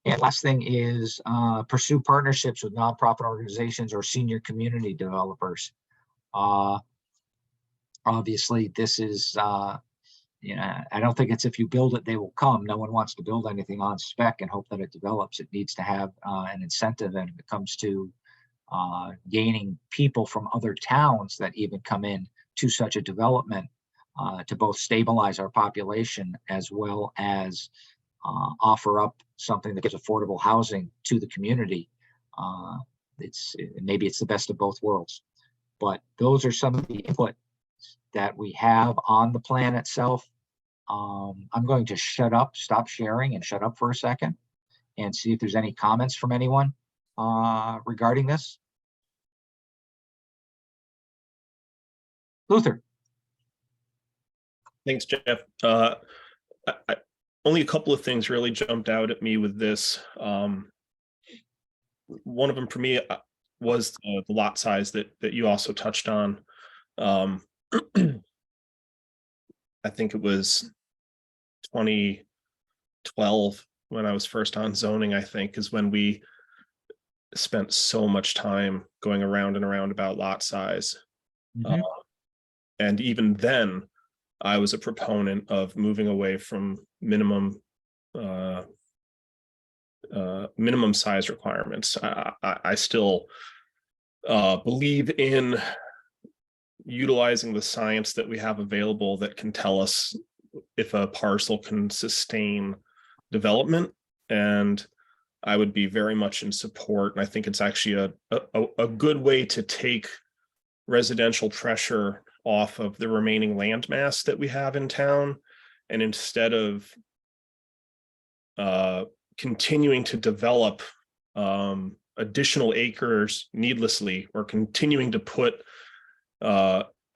And last thing is pursue partnerships with nonprofit organizations or senior community developers. Obviously, this is, I don't think it's if you build it, they will come. No one wants to build anything on spec and hope that it develops. It needs to have an incentive, and if it comes to gaining people from other towns that even come in to such a development to both stabilize our population as well as offer up something that gives affordable housing to the community. Maybe it's the best of both worlds, but those are some of the input that we have on the plan itself. I'm going to stop sharing and shut up for a second and see if there's any comments from anyone regarding this. Luther. Thanks, Jeff. Only a couple of things really jumped out at me with this. One of them for me was the lot size that you also touched on. I think it was 2012 when I was first on zoning, I think, is when we spent so much time going around and around about lot size. Mm-hmm. And even then, I was a proponent of moving away from minimum size requirements. I still believe in utilizing the science that we have available that can tell us if a parcel can sustain development, and I would be very much in support. And I think it's actually a good way to take residential pressure off of the remaining land mass that we have in town, and instead of continuing to develop additional acres needlessly, or continuing to put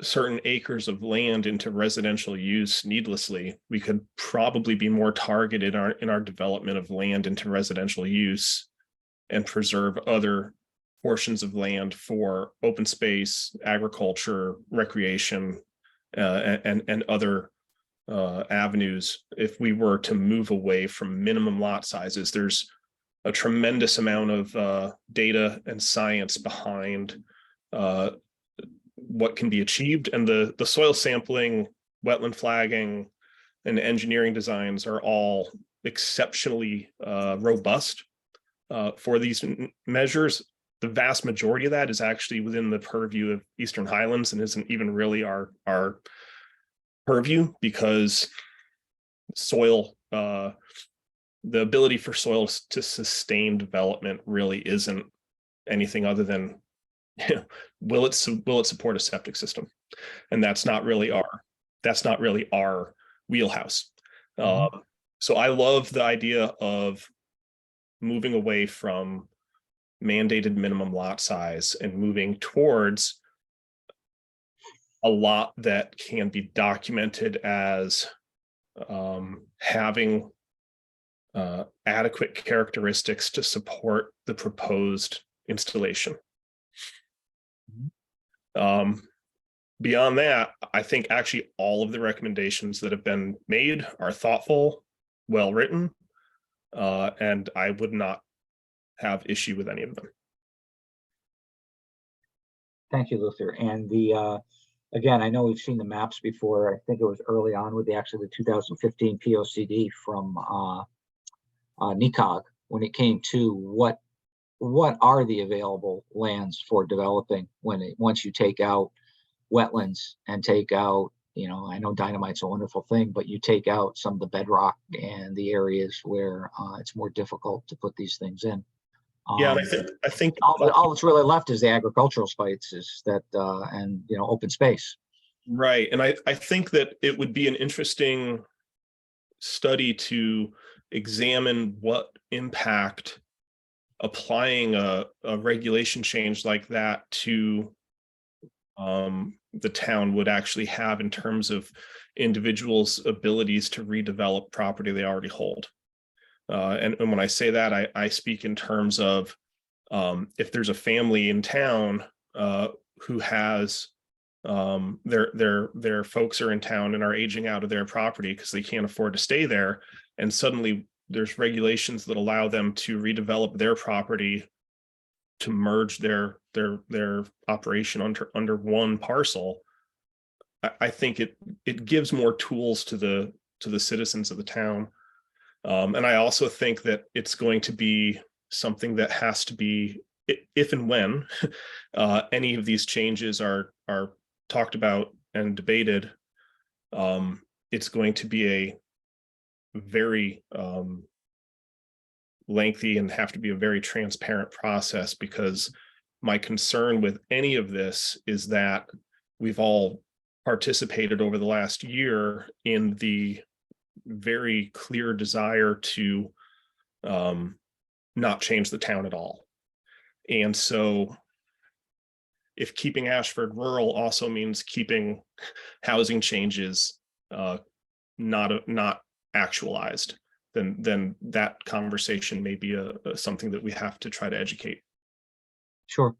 certain acres of land into residential use needlessly, we could probably be more targeted in our development of land into residential use and preserve other portions of land for open space, agriculture, recreation, and other avenues. If we were to move away from minimum lot sizes, there's a tremendous amount of data and science behind what can be achieved, and the soil sampling, wetland flagging, and engineering designs are all exceptionally robust for these measures. The vast majority of that is actually within the purview of Eastern Highlands and isn't even really our purview, because soil, the ability for soils to sustain development really isn't anything other than, will it support a septic system? And that's not really our wheelhouse. Mm-hmm. So I love the idea of moving away from mandated minimum lot size and moving towards a lot that can be documented as having adequate characteristics to support the proposed installation. Beyond that, I think actually all of the recommendations that have been made are thoughtful, well written, and I would not have issue with any of them. Thank you, Luther. And again, I know we've seen the maps before. I think it was early on with the 2015 POCD from NECOG, when it came to what are the available lands for developing once you take out wetlands and take out You know, I know dynamite's a wonderful thing, but you take out some of the bedrock and the areas where it's more difficult to put these things in. Yeah, and I think All that's really left is the agricultural sites, is that and you know, open space. right. And I think that it would be an interesting study to examine what impact applying a regulation change like that to the town would actually have in terms of individuals' abilities to redevelop property they already hold. And when I say that, I speak in terms of if there's a family in town who has their folks are in town and are aging out of their property because they can't afford to stay there, and suddenly there's regulations that allow them to redevelop their property to merge their operation under one parcel. I think it gives more tools to the citizens of the town. And I also think that it's going to be something that has to be, if and when any of these changes are talked about and debated, it's going to be a very lengthy and have to be a very transparent process, because my concern with any of this is that we've all participated over the last year in the very clear desire to not change the town at all. And so if keeping Ashford rural also means keeping housing changes not actualized, then that conversation may be something that we have to try to educate. Sure.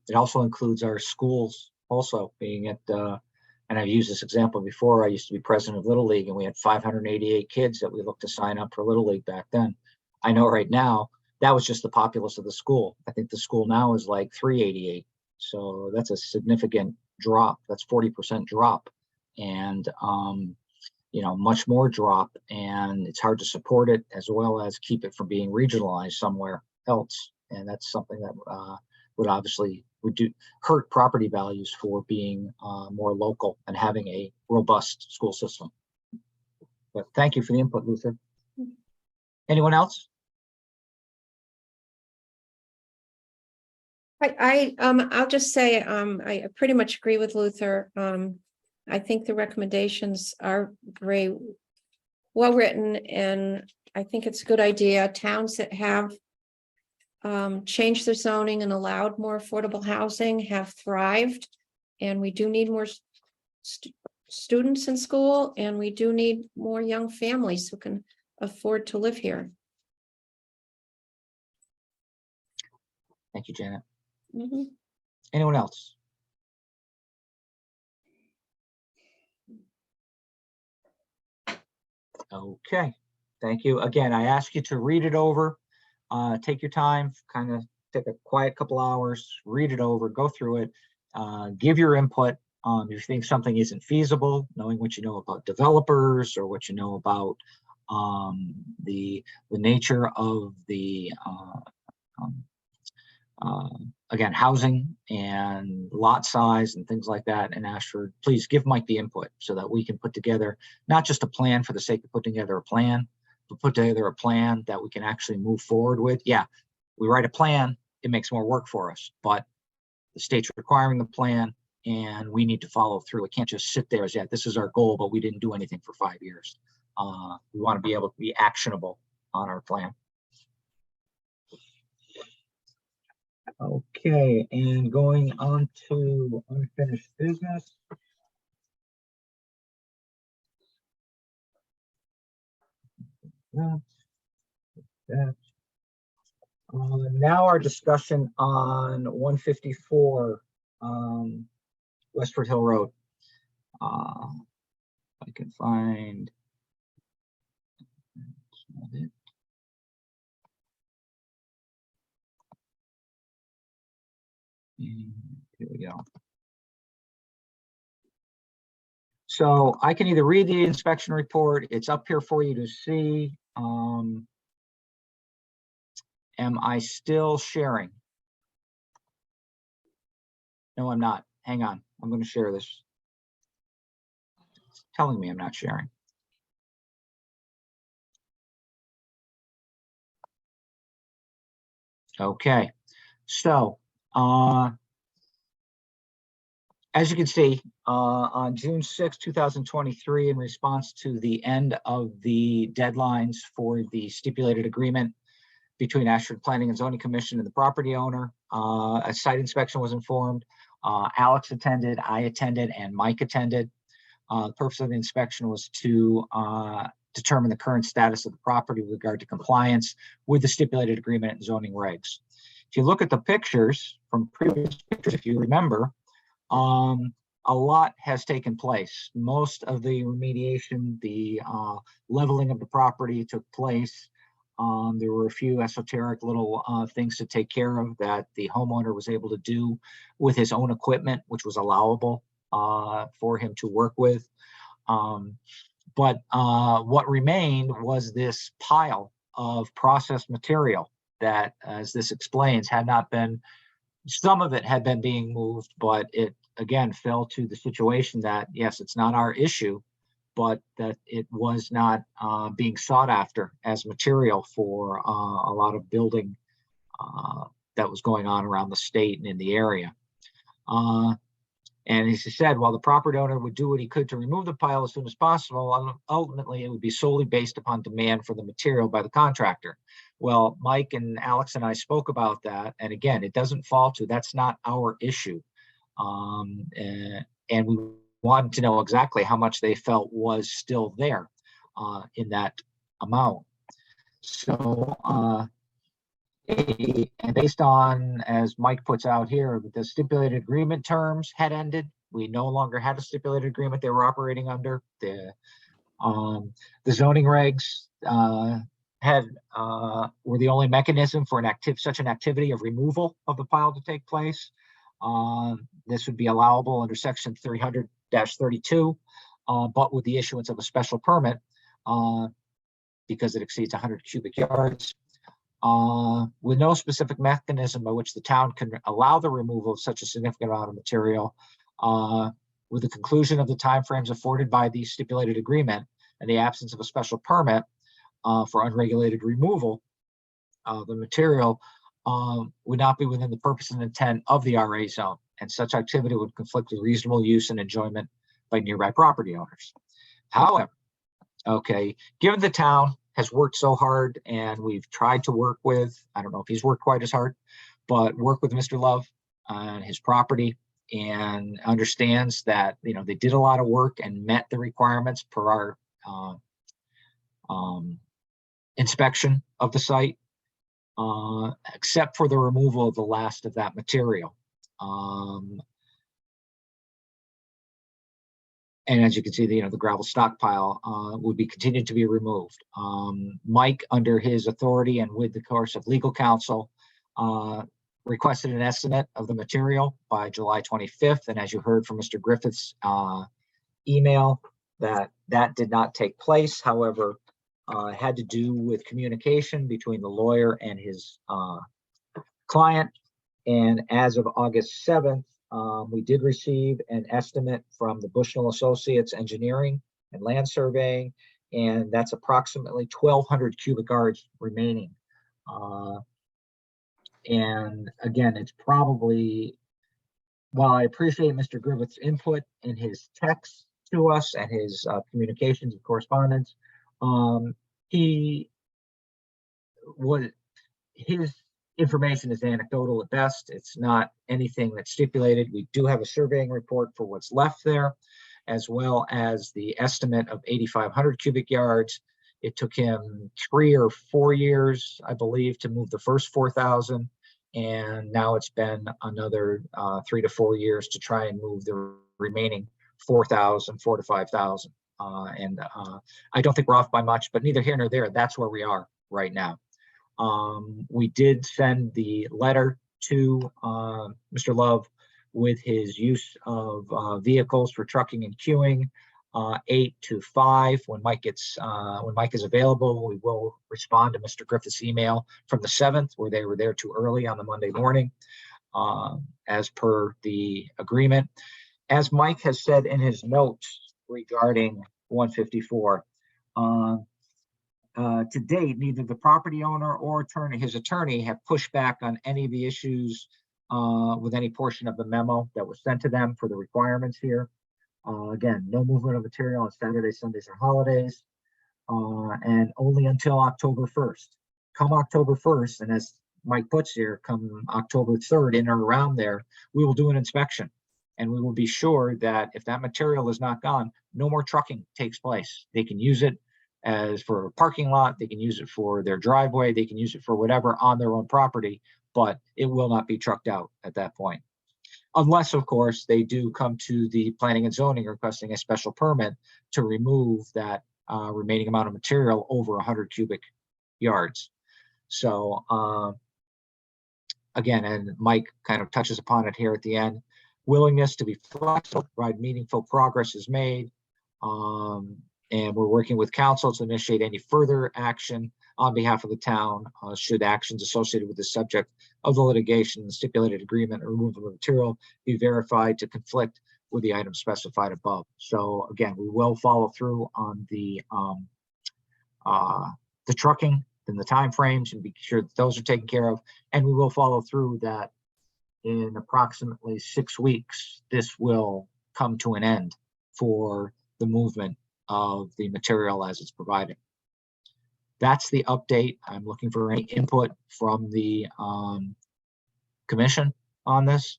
It also includes our schools also being at, and I've used this example before. I used to be president of Little League, and we had 588 kids that we looked to sign up for Little League back then. I know right now that was just the populace of the school. I think the school now is like 388. So that's a significant drop. That's 40% drop. And, you know, much more drop, and it's hard to support it as well as keep it from being regionalized somewhere else. And that's something that would obviously hurt property values for being more local and having a robust school system. But thank you for the input, Luther. Anyone else? I'll just say, I pretty much agree with Luther. I think the recommendations are very well written, and I think it's a good idea. Towns that have changed their zoning and allowed more affordable housing have thrived, and we do need more students in school, and we do need more young families who can afford to live here. Thank you, Janet. Mm-hmm. Anyone else? Okay, thank you. Again, I ask you to read it over, take your time, kind of take a quiet couple hours, read it over, go through it, give your input. If you think something isn't feasible, knowing what you know about developers or what you know about the nature of the again, housing and lot size and things like that in Ashford, please give Mike the input so that we can put together not just a plan for the sake of putting together a plan, but put together a plan that we can actually move forward with. Yeah, we write a plan, it makes more work for us, but the state's requiring the plan and we need to follow through. It can't just sit there as, yeah, this is our goal, but we didn't do anything for 5 years. We want to be able to be actionable on our plan. Okay, and going on to unfinished business. Now our discussion on 154 Westford Hill Road. I can find. That's not it. And here we go. So I can either read the inspection report, it's up here for you to see. Am I still sharing? No, I'm not. Hang on, I'm going to share this. telling me I'm not sharing. Okay, so as you can see, on June 6, 2023, in response to the end of the deadlines for the stipulated agreement between Ashford Planning and Zoning Commission and the property owner, a site inspection was informed. Alex attended, I attended, and Mike attended. The purpose of the inspection was to determine the current status of the property with regard to compliance with the stipulated agreement and zoning regs. If you look at the pictures from previous pictures, if you remember, a lot has taken place. Most of the remediation, the leveling of the property took place. There were a few esoteric little things to take care of that the homeowner was able to do with his own equipment, which was allowable for him to work with. But what remained was this pile of processed material that, as this explains, had not been, some of it had been being moved, but it again fell to the situation that, yes, it's not our issue, but that it was not being sought after as material for a lot of building that was going on around the state and in the area. And as he said, while the property owner would do what he could to remove the pile as soon as possible, ultimately it would be solely based upon demand for the material by the contractor. Well, Mike and Alex and I spoke about that. And again, it doesn't fall to, that's not our issue. And we wanted to know exactly how much they felt was still there in that amount. So, and based on, as Mike puts out here, the stipulated agreement terms had ended. We no longer had a stipulated agreement they were operating under. The zoning regs were the only mechanism for such an activity of removal of the pile to take place. This would be allowable under section 300-32, but with the issuance of a special permit because it exceeds 100 cubic yards. With no specific mechanism by which the town can allow the removal of such a significant amount of material, with the conclusion of the timeframes afforded by the stipulated agreement and the absence of a special permit for unregulated removal, the material would not be within the purpose and intent of the RA zone, and such activity would conflict with reasonable use and enjoyment by nearby property owners. However, okay, given the town has worked so hard and we've tried to work with, I don't know if he's worked quite as hard, but work with Mr. Love on his property and understands that, you know, they did a lot of work and met the requirements per our inspection of the site, except for the removal of the last of that material. And as you can see, the gravel stockpile would be continued to be removed. Mike, under his authority and with the course of legal counsel, requested an estimate of the material by July 25th. And as you heard from Mr. Griffith's email, that did not take place. However, it had to do with communication between the lawyer and his client. And as of August 7th, we did receive an estimate from the Bushnell Associates Engineering and Land Surveying, and that's approximately 1,200 cubic yards remaining. And again, it's probably, while I appreciate Mr. Griffith's input in his text to us and his communications and correspondence, his information is anecdotal at best. It's not anything that's stipulated. We do have a surveying report for what's left there, as well as the estimate of 8,500 cubic yards. It took him 3 or 4 years, I believe, to move the first 4,000. And now it's been another 3 to 4 years to try and move the remaining 4,000, 4 to 5,000. And I don't think we're off by much, but neither here nor there. That's where we are right now. We did send the letter to Mr. Love with his use of vehicles for trucking and queuing, 8 to 5. When Mike is available, we will respond to Mr. Griffith's email from the 7th, where they were there too early on the Monday morning, as per the agreement. As Mike has said in his notes regarding 154. To date, neither the property owner or his attorney have pushed back on any of the issues with any portion of the memo that was sent to them for the requirements here. Again, no movement of material on Saturdays, Sundays, or holidays, and only until October 1st. Come October 1st, and as Mike puts here, come October 3rd, in or around there, we will do an inspection. And we will be sure that if that material is not gone, no more trucking takes place. They can use it as for a parking lot, they can use it for their driveway, they can use it for whatever on their own property, but it will not be trucked out at that point. Unless, of course, they do come to the planning and zoning requesting a special permit to remove that remaining amount of material over 100 cubic yards. So again, and Mike kind of touches upon it here at the end, willingness to be flexible, provide meaningful progress is made. And we're working with council to initiate any further action on behalf of the town should actions associated with the subject of the litigation, the stipulated agreement, or removal of material be verified to conflict with the items specified above. So again, we will follow through on the trucking and the timeframes and be sure that those are taken care of. And we will follow through that in approximately 6 weeks, this will come to an end for the movement of the material as it's provided. That's the update. I'm looking for any input from the commission on this.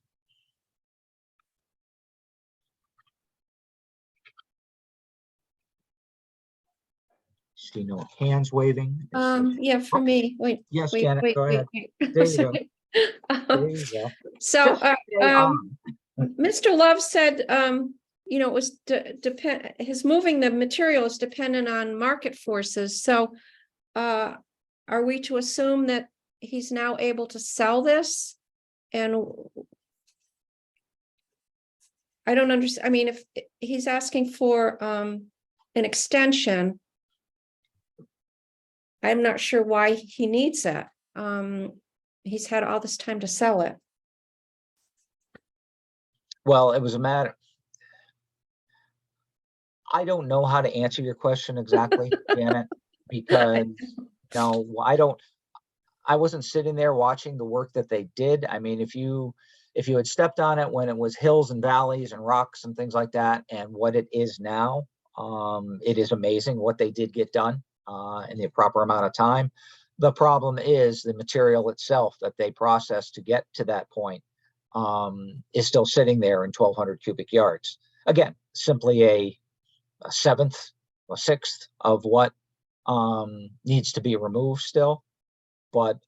See no hands waving. Yeah, for me, wait, Yes, wait, Janet, wait, go ahead. wait. There you go. There you go. So, Just stay on. Mr. Love said, you know, it was his moving the material is dependent on market forces. So, are we to assume that he's now able to sell this? And I don't understand. I mean, if he's asking for an extension, I'm not sure why he needs it. He's had all this time to sell it. Well, it was a matter. I don't know how to answer your question exactly, Janet, because no, I wasn't sitting there watching the work that they did. I mean, if you had stepped on it when it was hills and valleys and rocks and things like that, and what it is now, it is amazing what they did get done in the proper amount of time. The problem is the material itself that they processed to get to that point is still sitting there in 1,200 cubic yards. Again, simply a seventh or sixth of what needs to be removed still. But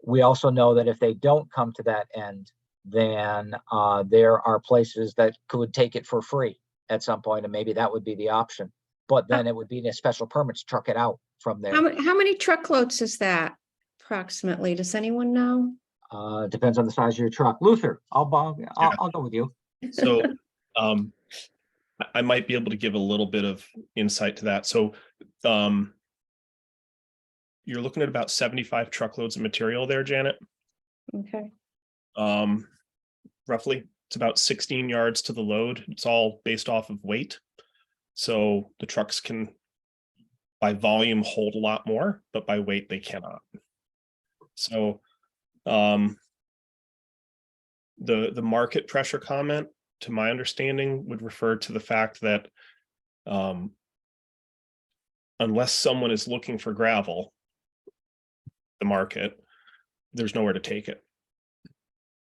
we also know that if they don't come to that end, then there are places that could take it for free at some point, and maybe that would be the option. But then it would be a special permit to truck it out from there. How many truckloads is that approximately? Does anyone know? Depends on the size of your truck. Luther, I'll go with you. So I might be able to give a little bit of insight to that. So you're looking at about 75 truckloads of material there, Janet. Okay. Roughly, it's about 16 yards to the load. It's all based off of weight. So the trucks can, by volume, hold a lot more, but by weight, they cannot. So the market pressure comment, to my understanding, would refer to the fact that unless someone is looking for gravel, the market, there's nowhere to take it.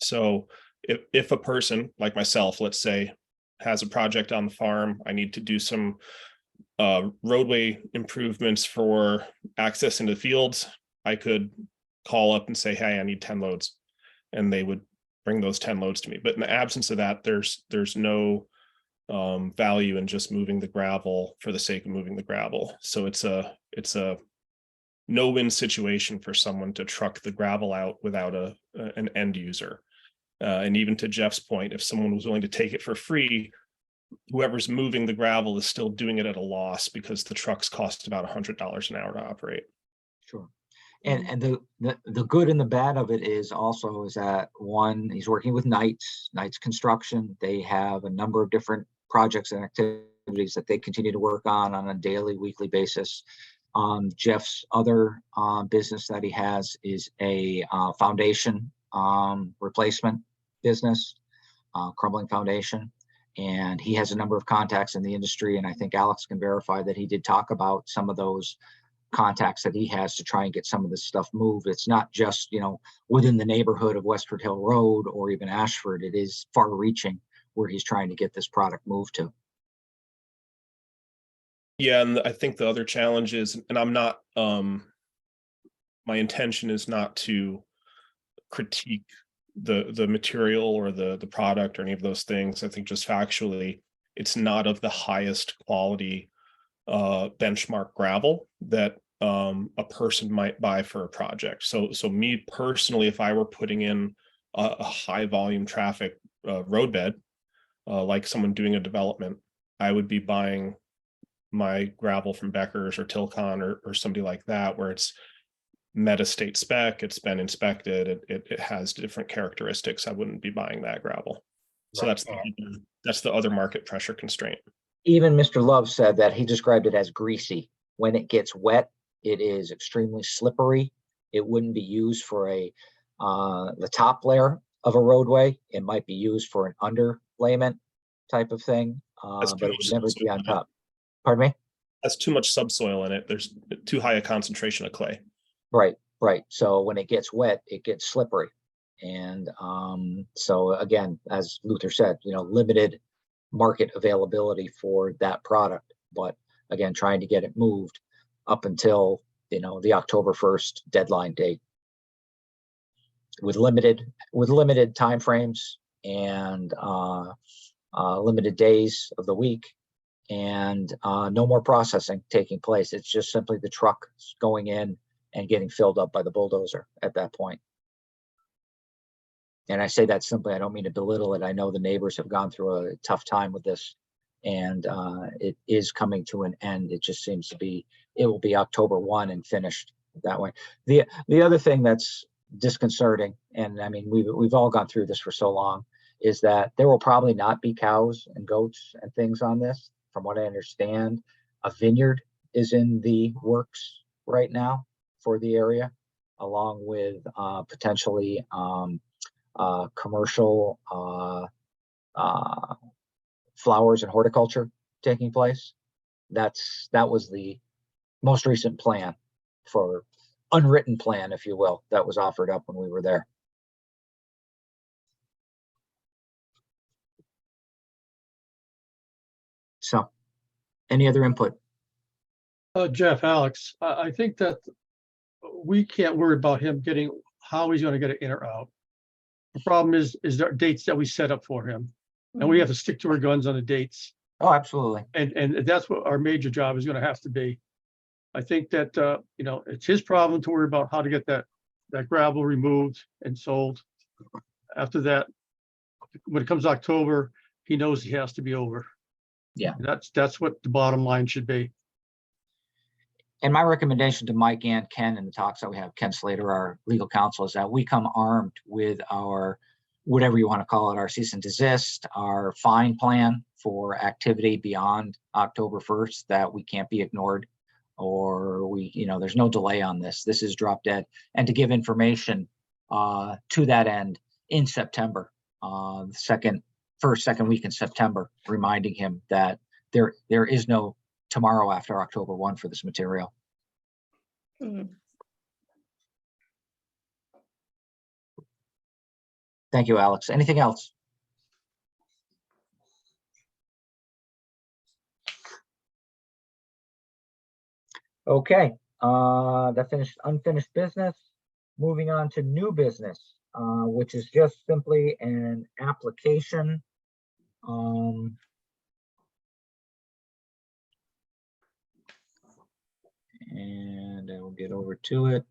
So if a person like myself, let's say, has a project on the farm, I need to do some roadway improvements for access into the fields, I could call up and say, hey, I need 10 loads, and they would bring those 10 loads to me. But in the absence of that, there's no value in just moving the gravel for the sake of moving the gravel. So it's a no-win situation for someone to truck the gravel out without an end user. And even to Jeff's point, if someone was willing to take it for free, whoever's moving the gravel is still doing it at a loss because the trucks cost about $100 an hour to operate. Sure. And the good and the bad of it is also is that, one, he's working with Knights Construction. They have a number of different projects and activities that they continue to work on a daily, weekly basis. Jeff's other business that he has is a foundation replacement business, crumbling foundation. And he has a number of contacts in the industry. And I think Alex can verify that he did talk about some of those contacts that he has to try and get some of this stuff moved. It's not just, you know, within the neighborhood of Westford Hill Road or even Ashford. It is far reaching where he's trying to get this product moved to. Yeah, and I think the other challenge is, and I'm not, my intention is not to critique the material or the product or any of those things. I think just factually, it's not of the highest quality benchmark gravel that a person might buy for a project. So me personally, if I were putting in a high volume traffic roadbed, like someone doing a development, I would be buying my gravel from Becker's or Tilcon or somebody like that, where it's meta state spec, it's been inspected, it has different characteristics. I wouldn't be buying that gravel. So Right. that's the other market pressure constraint. Even Mr. Love said that he described it as greasy. When it gets wet, it is extremely slippery. It wouldn't be used for the top layer of a roadway. It might be used for an underlayment type of thing, That's but it would never be on top. Pardon me? That's too much subsoil in it. There's too high a concentration of clay. Right, right. So when it gets wet, it gets slippery. And so again, as Luther said, you know, limited market availability for that product. But again, trying to get it moved up until, you know, the October 1st deadline date. With limited timeframes and limited days of the week, and no more processing taking place. It's just simply the truck going in and getting filled up by the bulldozer at that point. And I say that simply, I don't mean to belittle it. I know the neighbors have gone through a tough time with this, and it is coming to an end. It just seems to be, it will be October 1 and finished that way. The other thing that's disconcerting, and I mean, we've all gone through this for so long, is that there will probably not be cows and goats and things on this. From what I understand, a vineyard is in the works right now for the area, along with potentially commercial flowers and horticulture taking place. That was the most recent plan, for unwritten plan, if you will, that was offered up when we were there. So, any other input? Jeff, Alex, I think that we can't worry about him getting, how he's gonna get it in or out. The problem is there dates that we set up for him, and we have to stick to our guns on the dates. Oh, absolutely. And that's what our major job is gonna have to be. I think that, you know, it's his problem to worry about how to get that gravel removed and sold. After that, when it comes October, he knows he has to be over. Yeah. That's what the bottom line should be. And my recommendation to Mike and Ken in the talks that we have, Ken Slater, our legal counsel, is that we come armed with our, whatever you want to call it, our cease and desist, our fine plan for activity beyond October 1st that we can't be ignored, or we, you know, there's no delay on this. This is drop dead. And to give information to that end in September, second week in September, reminding him that there is no tomorrow after October 1 for this material. Thank you, Alex. Anything else? Okay, that finished unfinished business. Moving on to new business, which is just simply an application. And I will get over to it.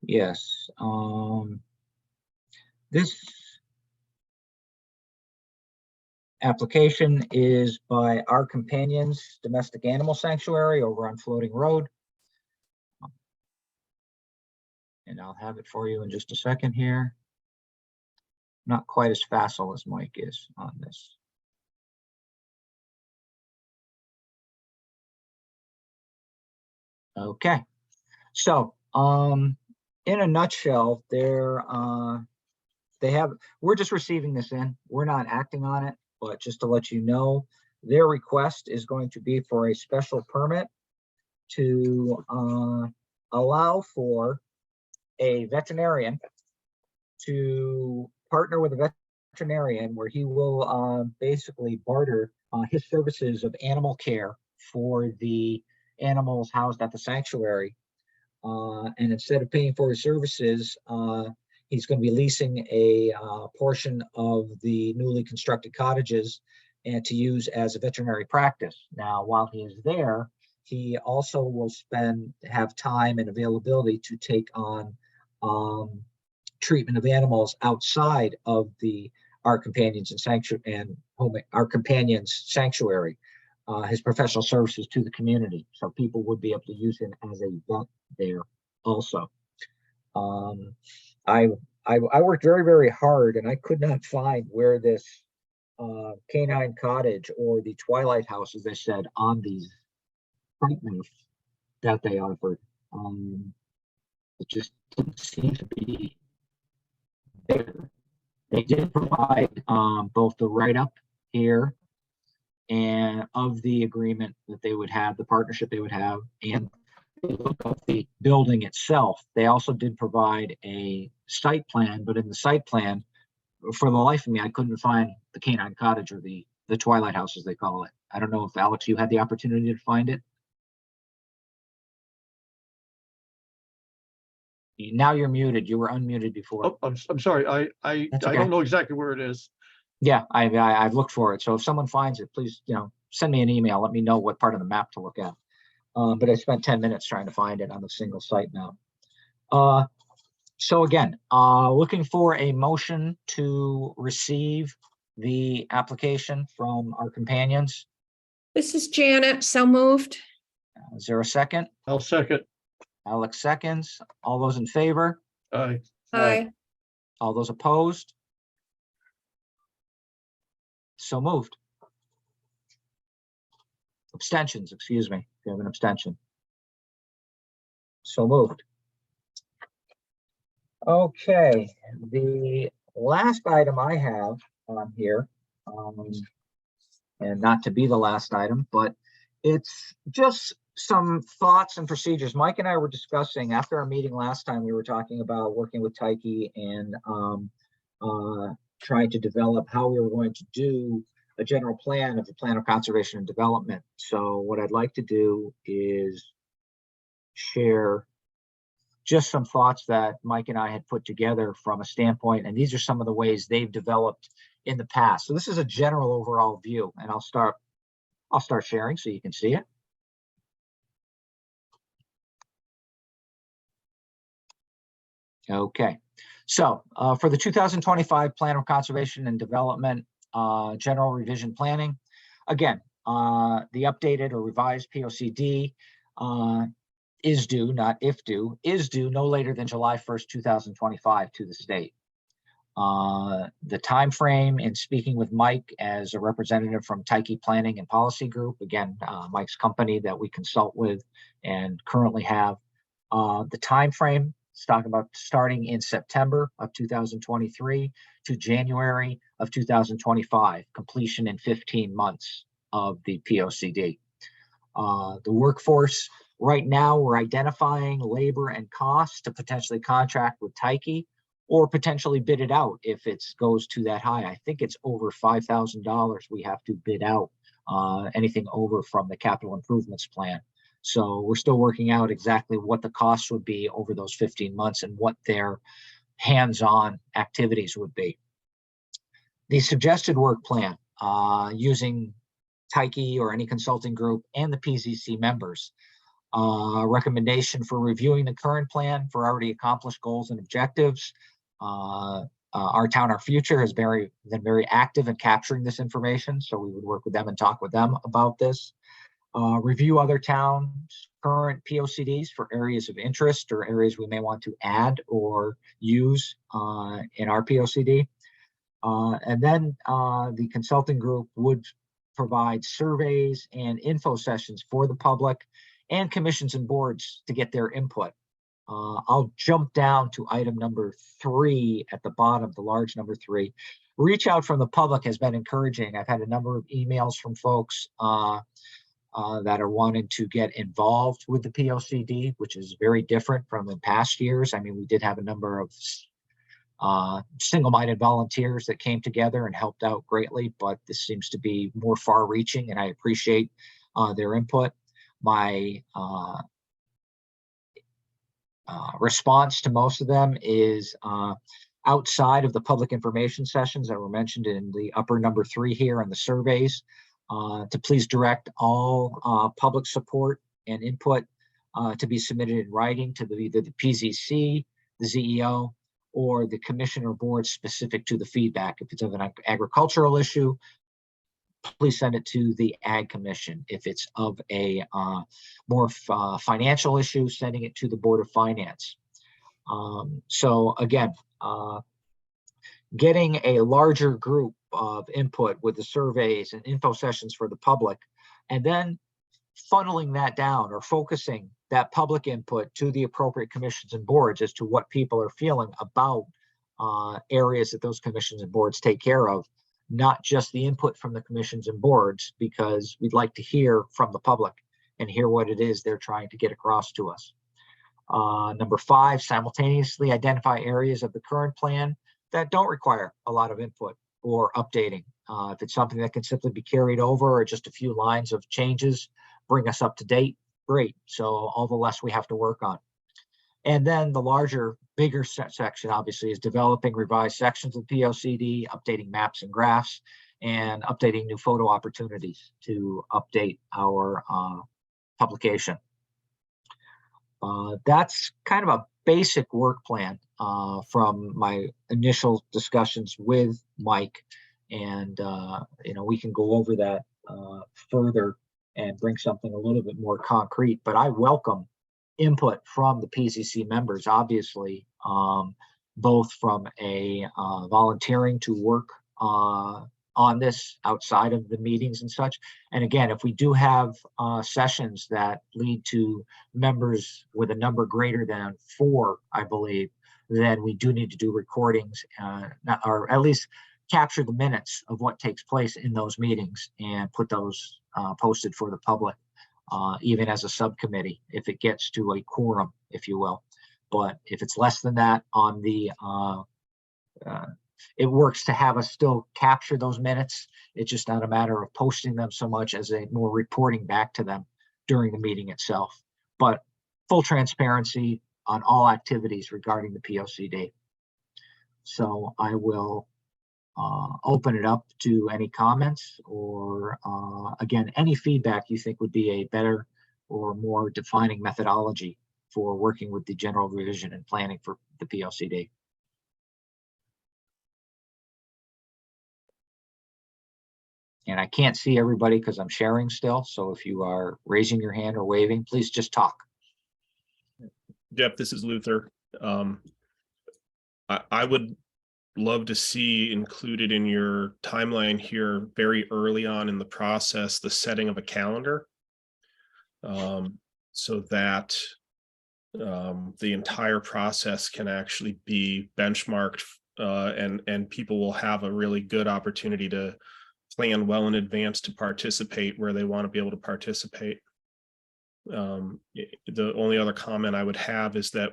Yes, this application is by Our Companions Domestic Animal Sanctuary over on Floating Road. And I'll have it for you in just a second here. Not quite as facile as Mike is on this. Okay, so in a nutshell, we're just receiving this in. We're not acting on it, but just to let you know, their request is going to be for a special permit to allow for a veterinarian to partner with a veterinarian where he will basically barter his services of animal care for the animals housed at the sanctuary. And instead of paying for his services, he's going to be leasing a portion of the newly constructed cottages and to use as a veterinary practice. Now, while he is there, he also will have time and availability to take on treatment of animals outside of our companions and sanctuary. His professional services to the community, so people would be able to use him as a vet there also. I worked very, very hard, and I could not find where this canine cottage or the Twilight House, as they said, on these site maps that they offered. It just didn't seem to be there. They did provide both the write-up here and of the agreement that they would have, the partnership they would have, and look at the building itself. They also did provide a site plan, but in the site plan, for the life of me, I couldn't find the canine cottage or the Twilight House, as they call it. I don't know if Alex, you had the opportunity to find it. Now you're muted. You were unmuted before. Oh, I'm sorry. I That's okay. don't know exactly where it is. Yeah, I've looked for it. So if someone finds it, please, send me an email. Let me know what part of the map to look at. But I spent 10 minutes trying to find it on the single site map. So again, looking for a motion to receive the application from our companions. This is Janet, so moved. Is there a second? I'll second. Alex seconds. All those in favor? Aye. Aye. All those opposed? So moved. Abstentions, excuse me, if you have an abstention. So moved. Okay, the last item I have on here, and not to be the last item, but it's just some thoughts and procedures. Mike and I were discussing after our meeting last time, we were talking about working with Tyche and trying to develop how we were going to do a general plan of the plan of conservation and development. So what I'd like to do is share just some thoughts that Mike and I had put together from a standpoint, and these are some of the ways they've developed in the past. So this is a general overall view, and I'll start sharing so you can see it. Okay, so for the 2025 Plan of Conservation and Development General Revision Planning, again, the updated or revised POCD is due, not if due, is due no later than July 1st, 2025 to the state. The time frame in speaking with Mike as a representative from Tyche Planning and Policy Group, again, Mike's company that we consult with and currently have, the time frame is talking about starting in September of 2023 to January of 2025, completion in 15 months of the POCD. The workforce, right now we're identifying labor and costs to potentially contract with Tyche or potentially bid it out if it goes to that high. I think it's over $5,000 we have to bid out anything over from the capital improvements plan. So we're still working out exactly what the costs would be over those 15 months and what their hands-on activities would be. The suggested work plan using Tyche or any consulting group and the PZC members. Recommendation for reviewing the current plan for already accomplished goals and objectives. Our Town, Our Future has been very active in capturing this information, so we would work with them and talk with them about this. Review other towns' current POCDs for areas of interest or areas we may want to add or use in our POCD. And then the consulting group would provide surveys and info sessions for the public and commissions and boards to get their input. I'll jump down to item number 3 at the bottom, the large number 3. Reach out from the public has been encouraging. I've had a number of emails from folks that are wanting to get involved with the POCD, which is very different from in past years. I mean, we did have a number of single-minded volunteers that came together and helped out greatly, but this seems to be more far-reaching, and I appreciate their input. My response to most of them is outside of the public information sessions that were mentioned in the upper number 3 here and the surveys, to please direct all public support and input to be submitted in writing to either the PZC, the ZEO, or the commission or board specific to the feedback. If it's of an agricultural issue, please send it to the Ag Commission. If it's of a more financial issue, sending it to the Board of Finance. So again, getting a larger group of input with the surveys and info sessions for the public, and then funneling that down or focusing that public input to the appropriate commissions and boards as to what people are feeling about areas that those commissions and boards take care of, not just the input from the commissions and boards, because we'd like to hear from the public and hear what it is they're trying to get across to us. Number 5, simultaneously identify areas of the current plan that don't require a lot of input or updating. If it's something that can simply be carried over or just a few lines of changes, bring us up to date, great. So all the less we have to work on. And then the larger, bigger section obviously is developing revised sections of POCD, updating maps and graphs, and updating new photo opportunities to update our publication. That's kind of a basic work plan from my initial discussions with Mike. And, we can go over that further and bring something a little bit more concrete, but I welcome input from the PZC members, obviously, both from a volunteering to work on this outside of the meetings and such. And again, if we do have sessions that lead to members with a number greater than 4, I believe, then we do need to do recordings or at least capture the minutes of what takes place in those meetings and put those posted for the public, even as a subcommittee, if it gets to a quorum, if you will. But if it's less than that on the, it works to have us still capture those minutes. It's just not a matter of posting them so much as a more reporting back to them during the meeting itself. But full transparency on all activities regarding the POCD. So I will open it up to any comments or again, any feedback you think would be a better or more defining methodology for working with the general revision and planning for the POCD. And I can't see everybody because I'm sharing still. So if you are raising your hand or waving, please just talk. Jeff, this is Luther. I would love to see included in your timeline here very early on in the process the setting of a calendar, so that the entire process can actually be benchmarked, and people will have a really good opportunity to plan well in advance to participate where they want to be able to participate. The only other comment I would have is that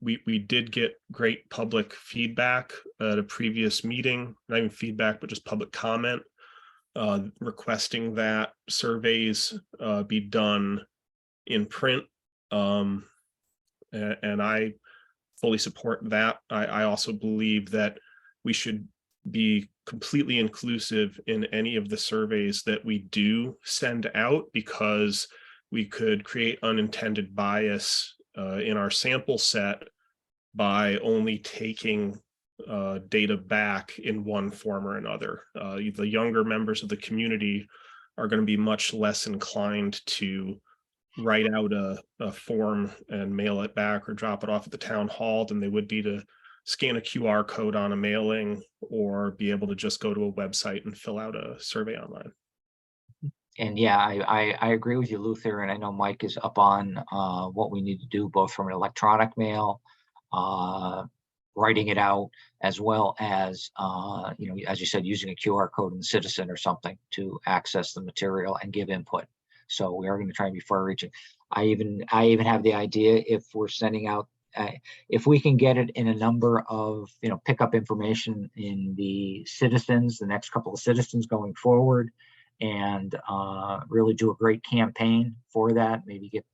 we did get great public feedback at a previous meeting, not even feedback, but just public comment, requesting that surveys be done in print. And I fully support that. I also believe that we should be completely inclusive in any of the surveys that we do send out, because we could create unintended bias in our sample set by only taking data back in one form or another. The younger members of the community are going to be much less inclined to write out a form and mail it back or drop it off at the town hall than they would be to scan a QR code on a mailing or be able to just go to a website and fill out a survey online. And yeah, I agree with you, Luther, and I know Mike is up on what we need to do, both from an electronic mail, writing it out, as well as, as you said, using a QR code in the Citizen or something to access the material and give input. So we are going to try and be far reaching. I even have the idea, if we're sending out, if we can get it in a number of, pick up information in the Citizens, the next couple of Citizens going forward, and really do a great campaign for that. Maybe get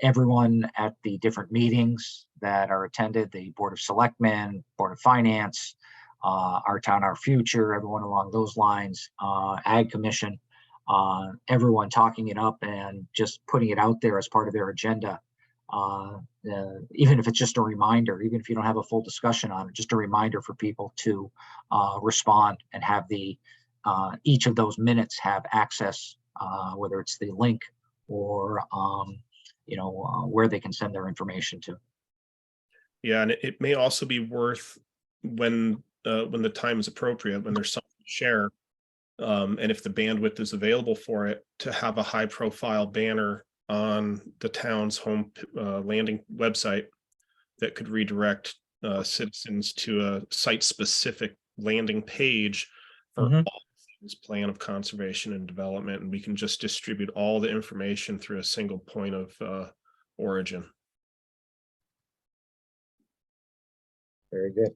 everyone at the different meetings that are attended, the Board of Selectmen, Board of Finance, Our Town, Our Future, everyone along those lines, Ag Commission, everyone talking it up and just putting it out there as part of their agenda. Even if it's just a reminder, even if you don't have a full discussion on it, just a reminder for people to respond and have the each of those minutes have access, whether it's the link or where they can send their information to. Yeah, and it may also be worth when the time is appropriate, when there's something to share, and if the bandwidth is available for it, to have a high-profile banner on the town's home landing website that could redirect citizens to a site-specific landing page for all things plan of conservation and development, and we can just distribute all the information through a single point of origin. Very good.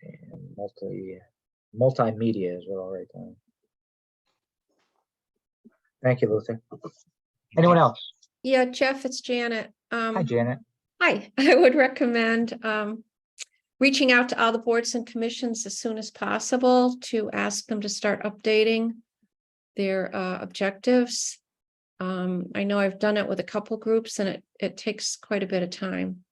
And multimedia as well, right? Thank you, Luther. Anyone else? Yeah, Jeff, it's Janet. Hi, Janet. Hi, I would recommend reaching out to all the boards and commissions as soon as possible to ask them to start updating their objectives. I know I've done it with a couple groups and it takes quite a bit of time.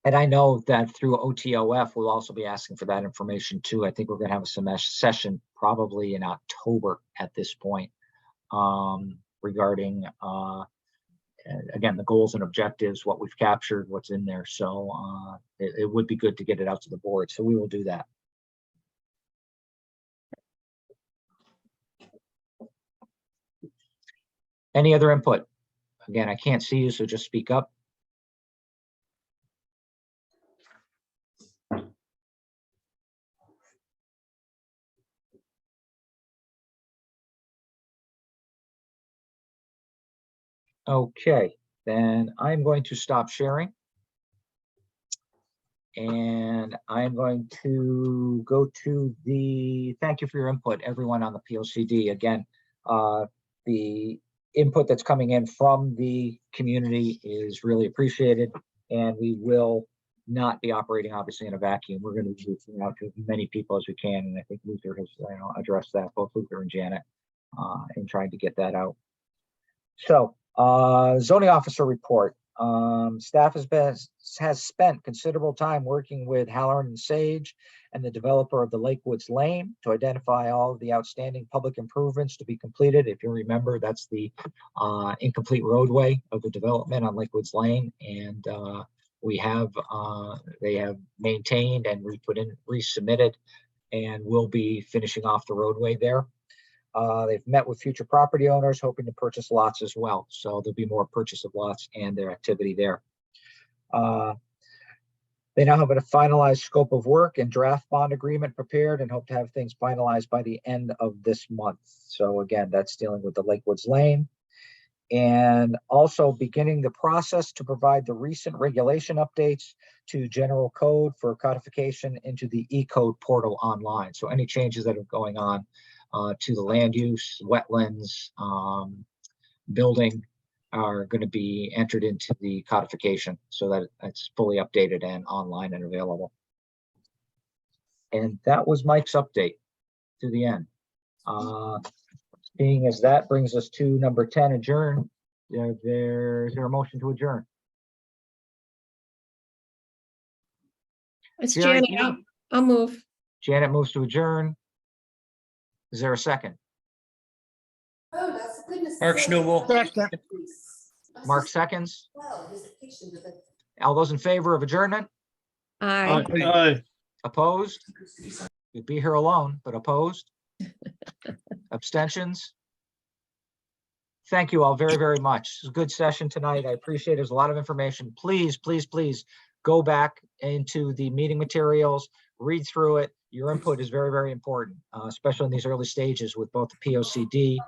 And I know that through OTOF, we'll also be asking for that information too. I think we're going to have a session probably in October at this point, regarding, again, the goals and objectives, what we've captured, what's in there. So it would be good to get it out to the board. So we will do that. Any other input? Again, I can't see you, so just speak up. Okay, then I'm going to stop sharing. And I'm going to go to thank you for your input, everyone on the POCD. Again, the input that's coming in from the community is really appreciated, and we will not be operating obviously in a vacuum. We're going to be reaching out to as many people as we can, and I think Luther has addressed that, both Luther and Janet, in trying to get that out. So zoning officer report. Staff has spent considerable time working with Halloran and Sage and the developer of the Lakewoods Lane to identify all of the outstanding public improvements to be completed. If you remember, that's the incomplete roadway of the development on Lakewoods Lane, and they have maintained and resubmitted, and will be finishing off the roadway there. They've met with future property owners hoping to purchase lots as well. So there'll be more purchase of lots and their activity there. They now have a finalized scope of work and draft bond agreement prepared, and hope to have things finalized by the end of this month. So again, that's dealing with the Lakewoods Lane. And also beginning the process to provide the recent regulation updates to general code for codification into the e-code portal online. So any changes that are going on to the land use, wetlands, building are going to be entered into the codification so that it's fully updated and online and available. And that was Mike's update to the end. Seeing as that brings us to number 10, adjourn. Is there a motion to adjourn? It's Jerry, Janet. I'll move. Janet moves to adjourn. Is there a second? Mark Schnubel. Second. Mark seconds. All those in favor of adjournment? Aye. Aye. Opposed? You'd be here alone, but opposed? Abstentions? Thank you all very, very much. It's a good session tonight. I appreciate it. There's a lot of information. Please, please, please go back into the meeting materials, read through it. Your input is very, very important, especially in these early stages with both the POCD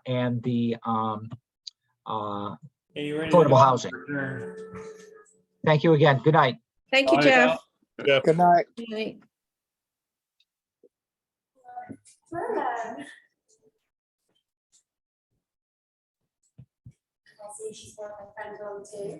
and the affordable housing. Thank you again. Good night. Thank you, Aye. Jeff. Good night. Good night. I'll see if she's got my friend on too.